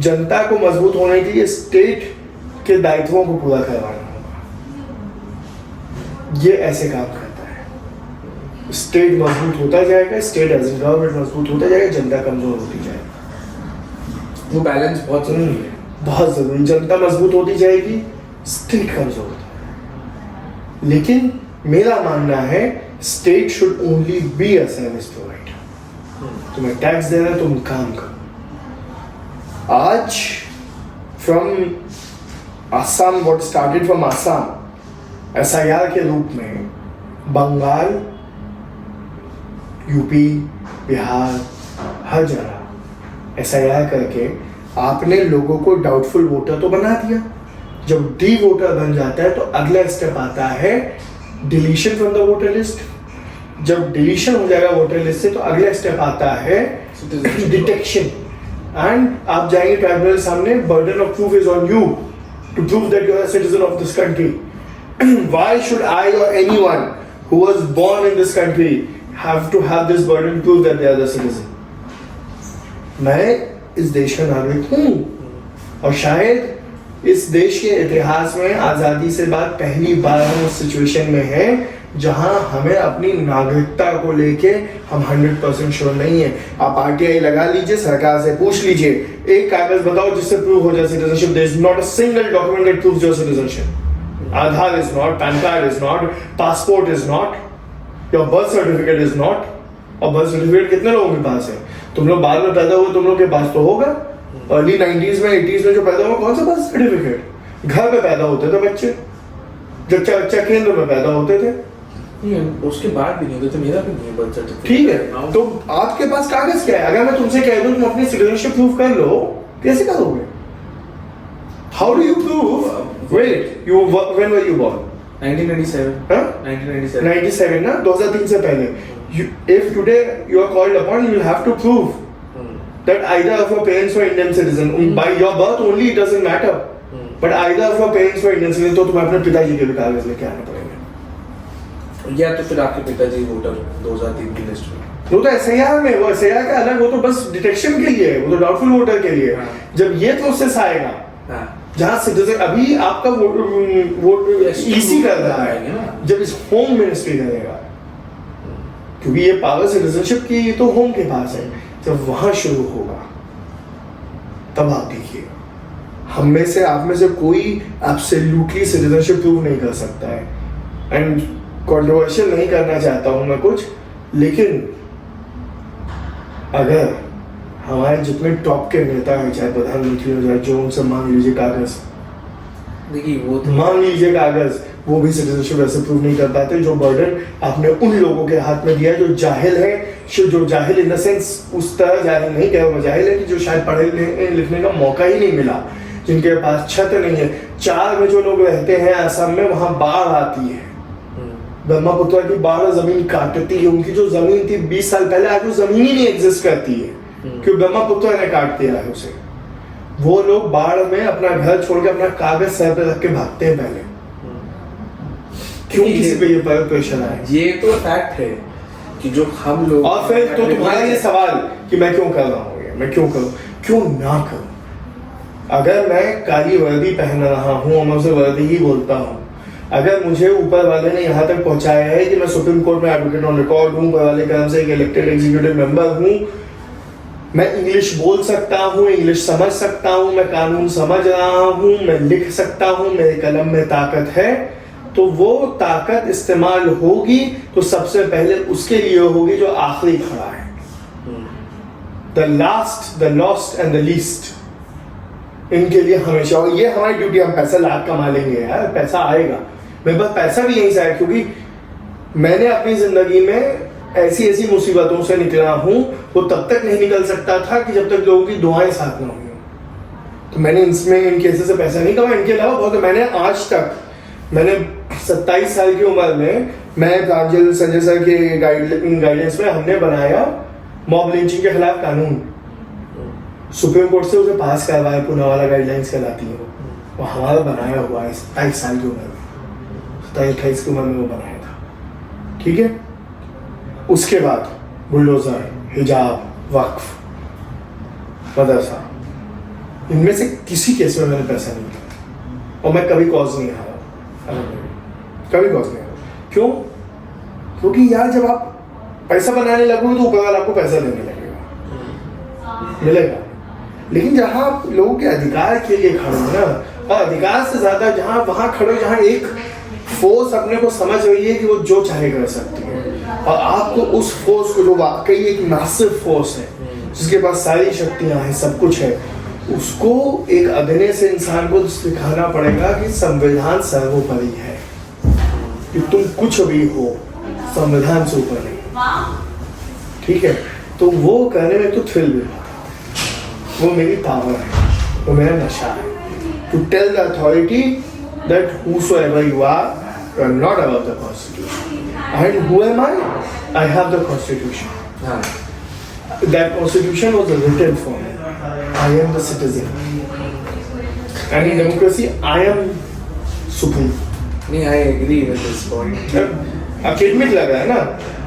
A: जनता को मजबूत होने के लिए स्टेट के दायित्वों को पूरा करवाना होगा। ये ऐसे काम करता है। स्टेट मजबूत होता जाएगा, स्टेट एज ए गवर्नमेंट मजबूत होता जाएगा, जनता कमजोर होती जाएगी।
B: वो बैलेंस बहुत जरूरी है,
A: बहुत जरूरी। जनता मजबूत होती जाएगी, स्टेट कमजोर होता है। लेकिन मेरा मानना है state should only be a service provider. तुम्हें टैक्स दे रहा है, तुम काम करो। आज from Assam, what started from Assam SIR के रूप में, बंगाल, यूपी, बिहार, हर जगह SIR करके आपने लोगों को डाउटफुल वोटर तो बना दिया। जब डी वोटर बन जाता है तो अगला स्टेप आता है deletion from the voter list. जब डिलीशन हो जाएगा वोटर लिस्ट से तो अगला स्टेप आता है डिटेक्शन। एंड आप जाएंगे ट्राइब्यूनल सामने, burden of proof is on you to prove that you are a citizen of this country. Why should I और anyone who was born in this country have to have this burden to prove that they are the citizen? मैं इस देश का नागरिक हूँ और शायद इस देश के इतिहास में आजादी से बाद पहली बार हम उस सिचुएशन में हैं जहां हमें अपनी नागरिकता को लेके हम 100% श्योर नहीं है। आप आरटीआई लगा लीजिए, सरकार से पूछ लीजिए, एक कागज बताओ जिससे प्रूव हो जाए citizenship. There is not a single document that proves your citizenship. Aadhaar is not, PAN card is not, passport is not, your birth certificate is not. और बर्थ सर्टिफिकेट कितने लोगों के पास है? तुम लोग बाद में पैदा हुए, तुम लोग के पास तो होगा। अर्ली 90s में 80s में जो पैदा हुआ, कौन सा बर्थ सर्टिफिकेट? घर में पैदा होते थे बच्चे, बच्चा केंद्र में पैदा होते थे।
C: उसके बाद भी नहीं होते थे, मेरा भी नहीं है बर्थ सर्टिफिकेट।
A: ठीक है, तो आपके पास कागज क्या है? अगर मैं तुमसे कह दूं तुम अपनी सिटीजनशिप प्रूव कर लो, कैसे करोगे? How do you prove? Wait, you when were you born?
C: 1997
A: हाँ?
C: 1997
A: 97 ना, 2003 से पहले। If today you are called upon, you will have to prove that either of your parents were Indian citizen. By your birth only it doesn't matter. But either of your parents were Indian citizen, तो तुम्हें अपने पिताजी के भी कागज लेके आने पड़ेंगे।
C: या तो फिर आपके पिताजी वोटर 2003 की लिस्ट में।
A: वो तो SIR में, वो SIR का अलग, वो तो बस डिटेक्शन के लिए है, वो तो डाउटफुल वोटर के लिए।
C: हाँ।
A: जब ये प्रोसेस आएगा,
C: हाँ।
A: जहाँ सिटीजन अभी आपका वोट EC कर रहा है, जब इस होम मिनिस्ट्री करेगा, क्योंकि ये पावर सिटीजनशिप की तो होम के पास है, जब वहां शुरू होगा तब आप देखिए। हम में से, आप में से कोई एब्सोल्युटली सिटीजनशिप प्रूव नहीं कर सकता है। एंड कंट्रोवर्शियल नहीं करना चाहता हूं मैं कुछ, लेकिन अगर हमारे जितने टॉप के नेता हैं, चाहे प्रधानमंत्री हो जाए, जो उनसे मांग लीजिए कागज,
C: देखिए वो तो
A: मान लीजिए कागज, वो भी सिटीजनशिप ऐसे प्रूव नहीं कर पाते। जो बर्डन आपने उन लोगों के हाथ में दिया है जो जाहिल है, जो जाहिल इन द सेंस उस तरह जाहिल नहीं कह रहा मैं, जाहिल है कि जो शायद पढ़ने लिखने का मौका ही नहीं मिला, जिनके पास छत नहीं है। 4 में जो लोग रहते हैं असम में, वहां बाढ़ आती है, ब्रह्मपुत्र की बाढ़ जमीन काटती है। उनकी जो जमीन थी 20 साल पहले, आज वो जमीन ही नहीं एग्जिस्ट करती है, क्योंकि ब्रह्मपुत्र ने काट दिया है उसे। वो लोग बाढ़ में अपना घर छोड़ के अपना कागज सर पे रख के भागते हैं पहले। क्यों किसी पे ये प्रेशर आए?
C: ये तो फैक्ट है कि जो हम लोग,
A: और फिर तो तुम्हारा ये सवाल कि मैं क्यों कर रहा हूँ, मैं क्यों करूँ, क्यों ना करूँ? अगर मैं काली वर्दी पहन रहा हूँ और मैं उसे वर्दी ही बोलता हूँ, अगर मुझे ऊपर वाले ने यहाँ तक पहुँचाया है कि मैं सुप्रीम कोर्ट में एडवोकेट ऑन रिकॉर्ड हूँ, ऊपर वाले कर्म से एक इलेक्टेड एग्जीक्यूटिव मेंबर हूँ, मैं इंग्लिश बोल सकता हूँ, इंग्लिश समझ सकता हूँ, मैं कानून समझ रहा हूँ, मैं लिख सकता हूँ, मेरे कलम में ताकत है, तो वो ताकत इस्तेमाल होगी तो सबसे पहले उसके लिए होगी जो आखिरी खड़ा है। The last, the lost and the least, इनके लिए हमेशा। और ये हमारी ड्यूटी, हम पैसा लाख कमा लेंगे यार, पैसा आएगा, मेरे पास पैसा भी यहीं से आया, क्योंकि मैंने अपनी जिंदगी में ऐसी मुसीबतों से निकला हूं, वो तब तक नहीं निकल सकता था कि जब तक लोगों की दुआएं साथ ना हुई। तो मैंने इन केसेस से पैसा नहीं कमाया। इनके अलावा बहुत, मैंने आज तक, मैंने 27 साल की उम्र में, मैं प्रांजल संजय सर के गाइडेंस में हमने बनाया मॉब लिंचिंग के खिलाफ कानून, सुप्रीम कोर्ट से उसे पास करवाया, पुणे वाला गाइडलाइंस कहलाती है वो हमारा बनाया हुआ है 27 साल की उम्र में, 27-28 की उम्र में वो बनाया था। ठीक है, उसके बाद बुलडोजर, हिजाब, वक्फ, मदरसा, इनमें से किसी केस में मैंने पैसा नहीं लिया और मैं कभी कॉज नहीं हारा, कभी कॉज नहीं हारा। क्यों? क्योंकि यार जब आप पैसा बनाने लगोगे तो ऊपर वाला आपको पैसा देने लगेगा, मिलेगा। लेकिन जहां आप लोगों के अधिकार के लिए खड़े हो ना, और अधिकार से ज्यादा जहां वहां खड़े हो जहां एक फोर्स अपने को समझ रही है कि वो जो चाहे कर सकती है, और आपको उस फोर्स को, जो वाकई एक मैसिव फोर्स है जिसके पास सारी शक्तियां हैं, सब कुछ है, उसको एक अधने से इंसान को सिखाना पड़ेगा कि संविधान सर्वोपरि है, कि तुम कुछ भी हो संविधान से ऊपर नहीं। ठीक है, तो वो करने में तो थ्रिल भी होता है, वो मेरी पावर है, वो मेरा नशा है, to tell the authority that whosoever you are not above the constitution. And who am I? I have the constitution. That constitution was written for me. I am the citizen. And in democracy, I am supreme.
C: नहीं, I agree with this point.
A: Academic लग रहा है ना?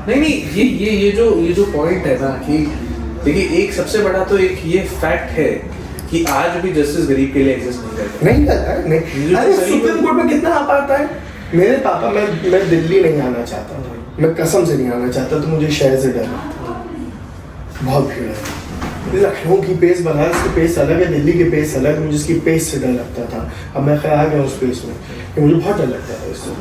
C: नहीं, ये जो point है ना, कि देखिए एक सबसे बड़ा तो एक ये फैक्ट है कि आज भी जस्टिस गरीब के लिए एग्जिस्ट नहीं करता।
A: नहीं करता है, नहीं। अरे सुप्रीम कोर्ट में कितना आप आता है? मेरे पापा, मैं दिल्ली नहीं आना चाहता था, मैं कसम से नहीं आना चाहता, तो मुझे शहर से डर लगता, बहुत भीड़ है। लखनऊ की पेस, बनारस की पेस अलग है, दिल्ली की पेस अलग है, मुझे इसकी पेस से डर लगता था। अब मैं खैर आ गया उस पेस में कि मुझे बहुत डर लगता था इससे।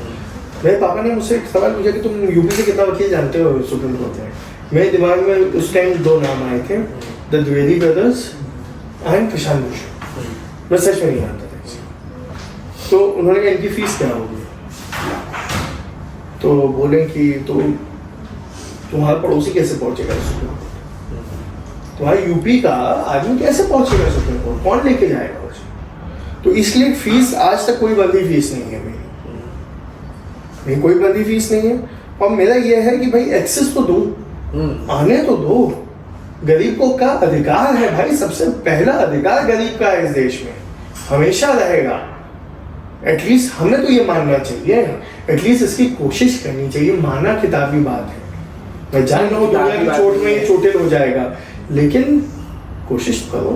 A: मेरे पापा ने मुझसे एक सवाल पूछा कि तुम यूपी से कितना वकील जानते हो सुप्रीम कोर्ट में। मेरे दिमाग में उस टाइम 2 नाम आए थे, the Dwivedi brothers and Prashant Bhushan. मैं सच में नहीं जानता था किसी। तो उन्होंने कहा इनकी फीस क्या होगी, तो बोले कि तुम्हारा पड़ोसी कैसे पहुंचेगा सुप्रीम कोर्ट, तुम्हारा यूपी का आदमी कैसे पहुंचेगा सुप्रीम कोर्ट, कौन लेके जाएगा उसे। तो इसलिए फीस आज तक कोई बंदी फीस नहीं है मेरी कोई बंदी फीस नहीं है। और मेरा यह है कि भाई एक्सेस तो दो, आने तो दो। गरीब को का अधिकार है भाई, सबसे पहला अधिकार गरीब का है इस देश में, हमेशा रहेगा। एटलीस्ट हमें तो ये मानना चाहिए, एटलीस्ट इसकी कोशिश करनी चाहिए। माना किताबी बात है, मैं जान रहा हूँ दुनिया की चोट में ये चोटिल हो जाएगा, लेकिन कोशिश तो करो।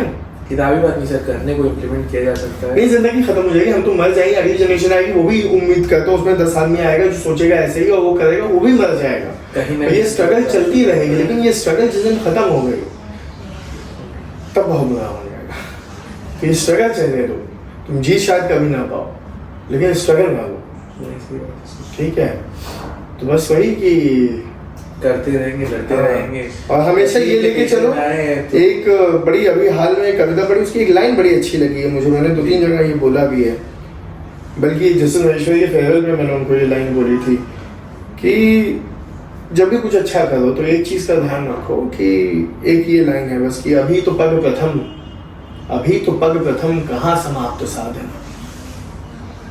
C: किताबी बात नहीं सर, करने को इम्प्लीमेंट किया जा सकता है।
A: नहीं, जिंदगी खत्म हो जाएगी, हम तो मर जाएंगे, अगली जनरेशन आएगी, वो भी उम्मीद करता हूँ उसमें 10 आदमी आएगा जो सोचेगा ऐसे ही और वो करेगा, वो भी मर जाएगा।
C: कहीं ना
A: ये स्ट्रगल चलती रहेगी, लेकिन ये स्ट्रगल जिस दिन खत्म हो गई तब बहुत बुरा हो जाएगा। ये स्ट्रगल चलने दो, तुम जीत शायद कभी ना पाओ, लेकिन स्ट्रगल ना लो, ठीक है। तो बस वही कि
C: करते रहेंगे, लड़ते रहेंगे,
A: और हमेशा ये लेके चलो। एक बड़ी अभी हाल में कविता पढ़ी, उसकी एक लाइन बड़ी अच्छी लगी है मुझे, मैंने 2-3 जगह ये बोला भी है, बल्कि जैसे महेश्वरी के फेयरवेल में मैंने उनको ये लाइन बोली थी कि जब भी कुछ अच्छा करो तो एक चीज़ का ध्यान रखो कि एक ये लाइन है बस कि अभी तो पग प्रथम कहाँ समाप्त साधन।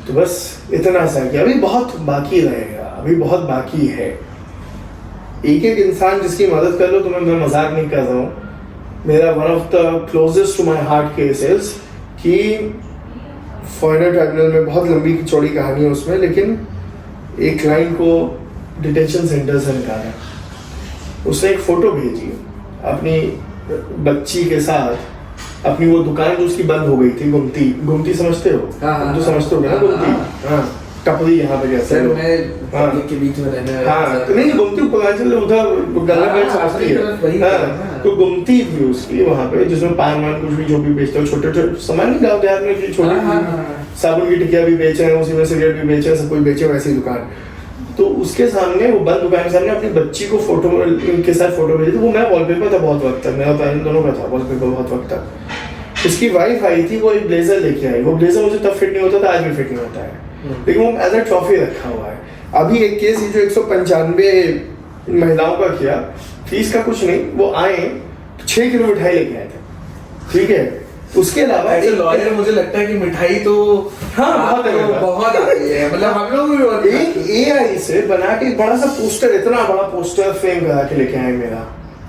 A: तो बस इतना सा कि अभी बहुत बाकी रहेगा, अभी बहुत बाकी है। एक एक इंसान जिसकी मदद कर लो, तो मैं मजाक नहीं कर रहा हूँ। मेरा one of the closest to my heart cases कि फॉरेनर ट्राइब्यूनल में बहुत लंबी चौड़ी कहानी है उसमें, लेकिन एक लाइन को डिटेंशन सेंटर से निकाला। उसने एक फ़ोटो भेजी अपनी बच्ची के साथ, अपनी वो दुकान जो उसकी बंद हो गई थी, गुमती समझते हो?
C: हाँ,
A: तो समझते हो ना गुमती, हाँ टपरी यहाँ पे जैसे
C: सर मैं पब्लिक के बीच में रहने वाला।
A: हाँ तो नहीं, गुमती उत्तरांचल उधर गंगागढ़ समझती है। हाँ तो गुमती थी उसकी वहाँ पे, जिसमें पान वान कुछ भी जो भी बेचते हो, छोटे छोटे सामान नहीं, गाँव देहात में छोटी साबुन की टिकिया भी बेचे हैं, उसी में सिगरेट भी बेचे हैं, सब कुछ बेचे वैसी दुकान। तो उसके सामने, वो बंद दुकान के सामने अपनी बच्ची को फोटो के साथ फोटो भेजी थी। वो मैं वॉलपेपर था बहुत वक्त तक, मेरा पैरेंट दोनों का था वॉलपेपर बहुत वक्त तक। उसकी वाइफ आई थी, वो एक ब्लेजर लेके आई। वो ब्लेजर मुझे तब फिट नहीं होता था, आज भी फिट नहीं होता है, लेकिन वो एज अ ट्रॉफी रखा हुआ है। अभी एक केस जो 195 महिलाओं का किया, फीस का कुछ नहीं, वो आए 6 किलो मिठाई लेके आए थे, ठीक है। उसके अलावा
C: एज लॉयर मुझे लगता है कि मिठाई तो
A: हाँ
C: बहुत आती है, मतलब हम लोग
A: एक AI से बना के बड़ा सा पोस्टर, इतना बड़ा पोस्टर फ्रेम करा के लेके आए मेरा,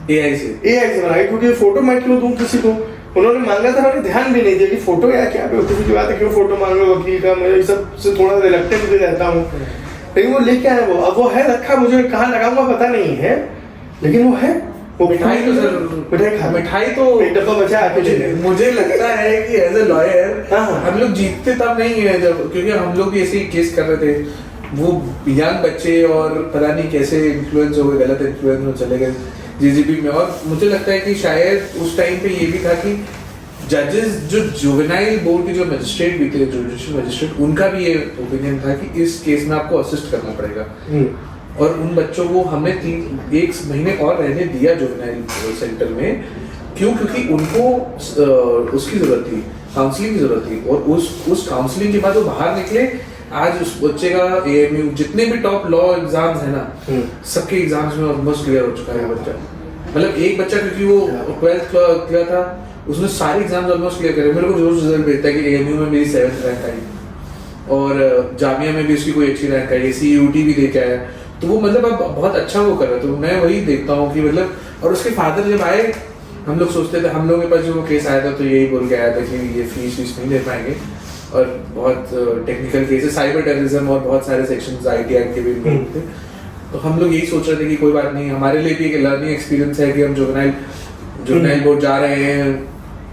C: AI से
A: बना के, क्योंकि फोटो मैं क्यों दूं किसी को। उन्होंने मांगा था, मैंने ध्यान भी नहीं दिया कि फोटो या क्या बेवकूफ़ी की बात है, क्यों फोटो मांग रहे हो वकील का। मैं इस सब से थोड़ा रिलक्टेंट भी रहता हूँ, लेकिन वो लेके आए। वो अब वो है रखा, मुझे कहाँ लगाऊंगा पता नहीं है, लेकिन वो है। वो
C: मिठाई तो सर, मिठाई तो
A: एक डब्बा बचा आके
C: मुझे लगता है कि एज ए लॉयर
A: हाँ।
C: हम लोग जीतते तब नहीं है जब, क्योंकि हम लोग भी ऐसे ही केस कर रहे थे, वो यंग बच्चे और पता नहीं कैसे इन्फ्लुएंस हो गए, गलत इन्फ्लुएंस में चले गए जीजीपी में। और मुझे लगता है कि शायद उस टाइम पे ये भी था कि जजेस, जो जुवेनाइल बोर्ड के जो मजिस्ट्रेट भी थे, जुडिशियल मजिस्ट्रेट, उनका भी ये ओपिनियन था कि इस केस में आपको असिस्ट करना पड़ेगा। और उन बच्चों को हमने 1 महीने और रहने दिया जुवेनाइल सेंटर में। क्यों? क्योंकि उनको उसकी जरूरत थी, काउंसलिंग की जरूरत थी, और उस काउंसलिंग के बाद वो बाहर निकले। आज उस बच्चे का AMU, जितने भी टॉप लॉ एग्जाम्स है ना, सबके एग्जाम्स में ऑलमोस्ट क्लियर हो चुका है बच्चा। मतलब एक बच्चा, क्योंकि वो 12th क्लियर था, उसने सारे एग्जाम्स ऑलमोस्ट क्लियर करे। मेरे को रोज रिजल्ट भेजता है कि AMU में मेरी 7th रैंक आई, और जामिया में भी उसकी कोई अच्छी रैंक आई, CUT भी लेके आया। तो वो मतलब अब बहुत अच्छा वो कर रहा है। तो मैं वही देखता हूँ कि मतलब, और उसके फादर जब आए, हम लोग सोचते थे, हम लोग के पास जो केस आया था तो यही बोल के आया था कि ये फीस नहीं दे पाएंगे, और बहुत टेक्निकल केस है, साइबर टेररिज्म और बहुत सारे सेक्शंस IT एक्ट के भी थे। तो हम लोग यही सोच रहे थे कि कोई बात नहीं, हमारे लिए भी एक लर्निंग एक्सपीरियंस है कि हम जुवेनाइल बोर्ड जा रहे हैं।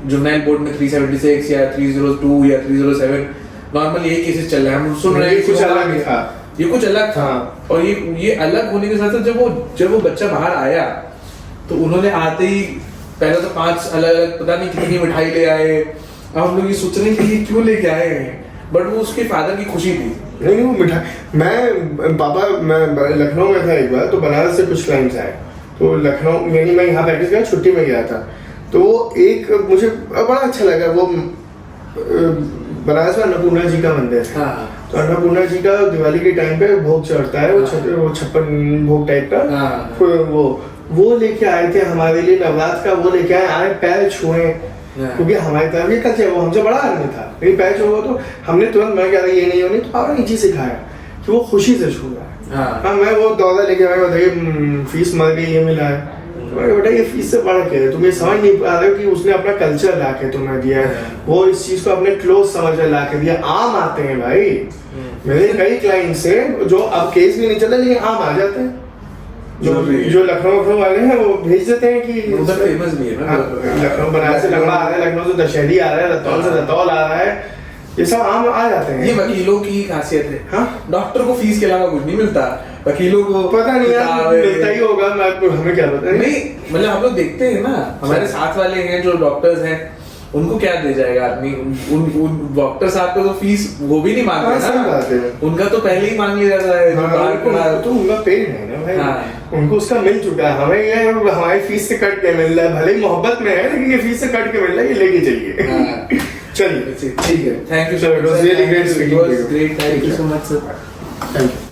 C: जुवेनाइल बोर्ड में 376 या 302 या 307 नॉर्मल यही केसेस चल रहे हैं, हम सुन रहे हैं
A: कुछ अलग नहीं था।
C: ये कुछ अलग था।
A: हाँ।
C: और ये अलग होने के साथ साथ जब वो बच्चा बाहर आया तो उन्होंने आते ही पहले तो 5 अलग अलग पता नहीं कितनी मिठाई ले आए। अब हम लोग ये सोच रहे हैं कि ये क्यों लेके आए हैं, बट वो उसके फादर की खुशी थी।
A: नहीं वो मिठाई, मैं लखनऊ में था एक बार, तो बनारस से कुछ क्लाइंट्स आए, तो लखनऊ यानी मैं यहाँ प्रैक्टिस किया, छुट्टी में गया था, तो वो एक मुझे बड़ा अच्छा लगा, वो बनारस में अन्नपूर्णा जी का मंदिर है।
C: हाँ।
A: तो अन्नपूर्णा जी का दिवाली के टाइम पे भोग चढ़ता है, वो
C: हाँ।
A: वो 56 भोग टाइप का।
C: हाँ।
A: फिर वो लेके आए थे हमारे लिए, नवरात्र का वो लेके आए पैर छुए, क्योंकि हमारी तरफ ये कल्चर, वो हमसे बड़ा आदमी था, लेकिन पैर छुआ तो हमने तुरंत, मैं कह रहा ये नहीं होनी, तो और नीचे सिखाया कि वो खुशी से छू रहा है। हाँ, मैं वो दौरा लेके आया, बताइए फीस मर गई, ये मिला है, तो मैं बेटा ये फीस से बढ़ के तुम ये समझ नहीं पा रहे हो कि उसने अपना कल्चर ला के तुम्हें दिया है, वो इस चीज को अपने क्लोज समझ कर ला के दिया। आम आते हैं भाई, मेरे कई क्लाइंट्स हैं जो अब केस भी नहीं चला, लेकिन आम आ जाते हैं, जो लखनऊ वाले हैं वो भेज देते हैं कि
C: फेमस भी है ना।
A: लखनऊ बनारस से लंबा आ रहा है, लखनऊ से दशहरी आ रहा है, रतौल से रतौल आ रहा है, ये सब आम आ जाते हैं।
C: ये वकीलों की खासियत है।
A: हाँ?
C: डॉक्टर को फीस के अलावा कुछ नहीं मिलता, वकीलों को
A: पता नहीं यार, मिलता ही होगा, हमें क्या पता।
C: नहीं मतलब हम लोग देखते हैं ना, हमारे साथ वाले हैं जो डॉक्टर्स हैं, उनको क्या दे जाएगा आदमी, उन डॉक्टर साहब को तो फीस वो भी नहीं मांगते ना, उनका तो पहले ही मांग लिया जाता है।
A: तो उनका पेड है ना भाई।
C: हाँ।
A: उनको उसका मिल चुका है, हमें ये हमारी फीस से कट के मिल रहा है, भले ही मोहब्बत में है, लेकिन ये फीस से कट के मिल रहा है, ये लेके चलिए। चलिए
C: ठीक है, thank you so much,
A: great,
C: thank you so much sir.
A: Thank you.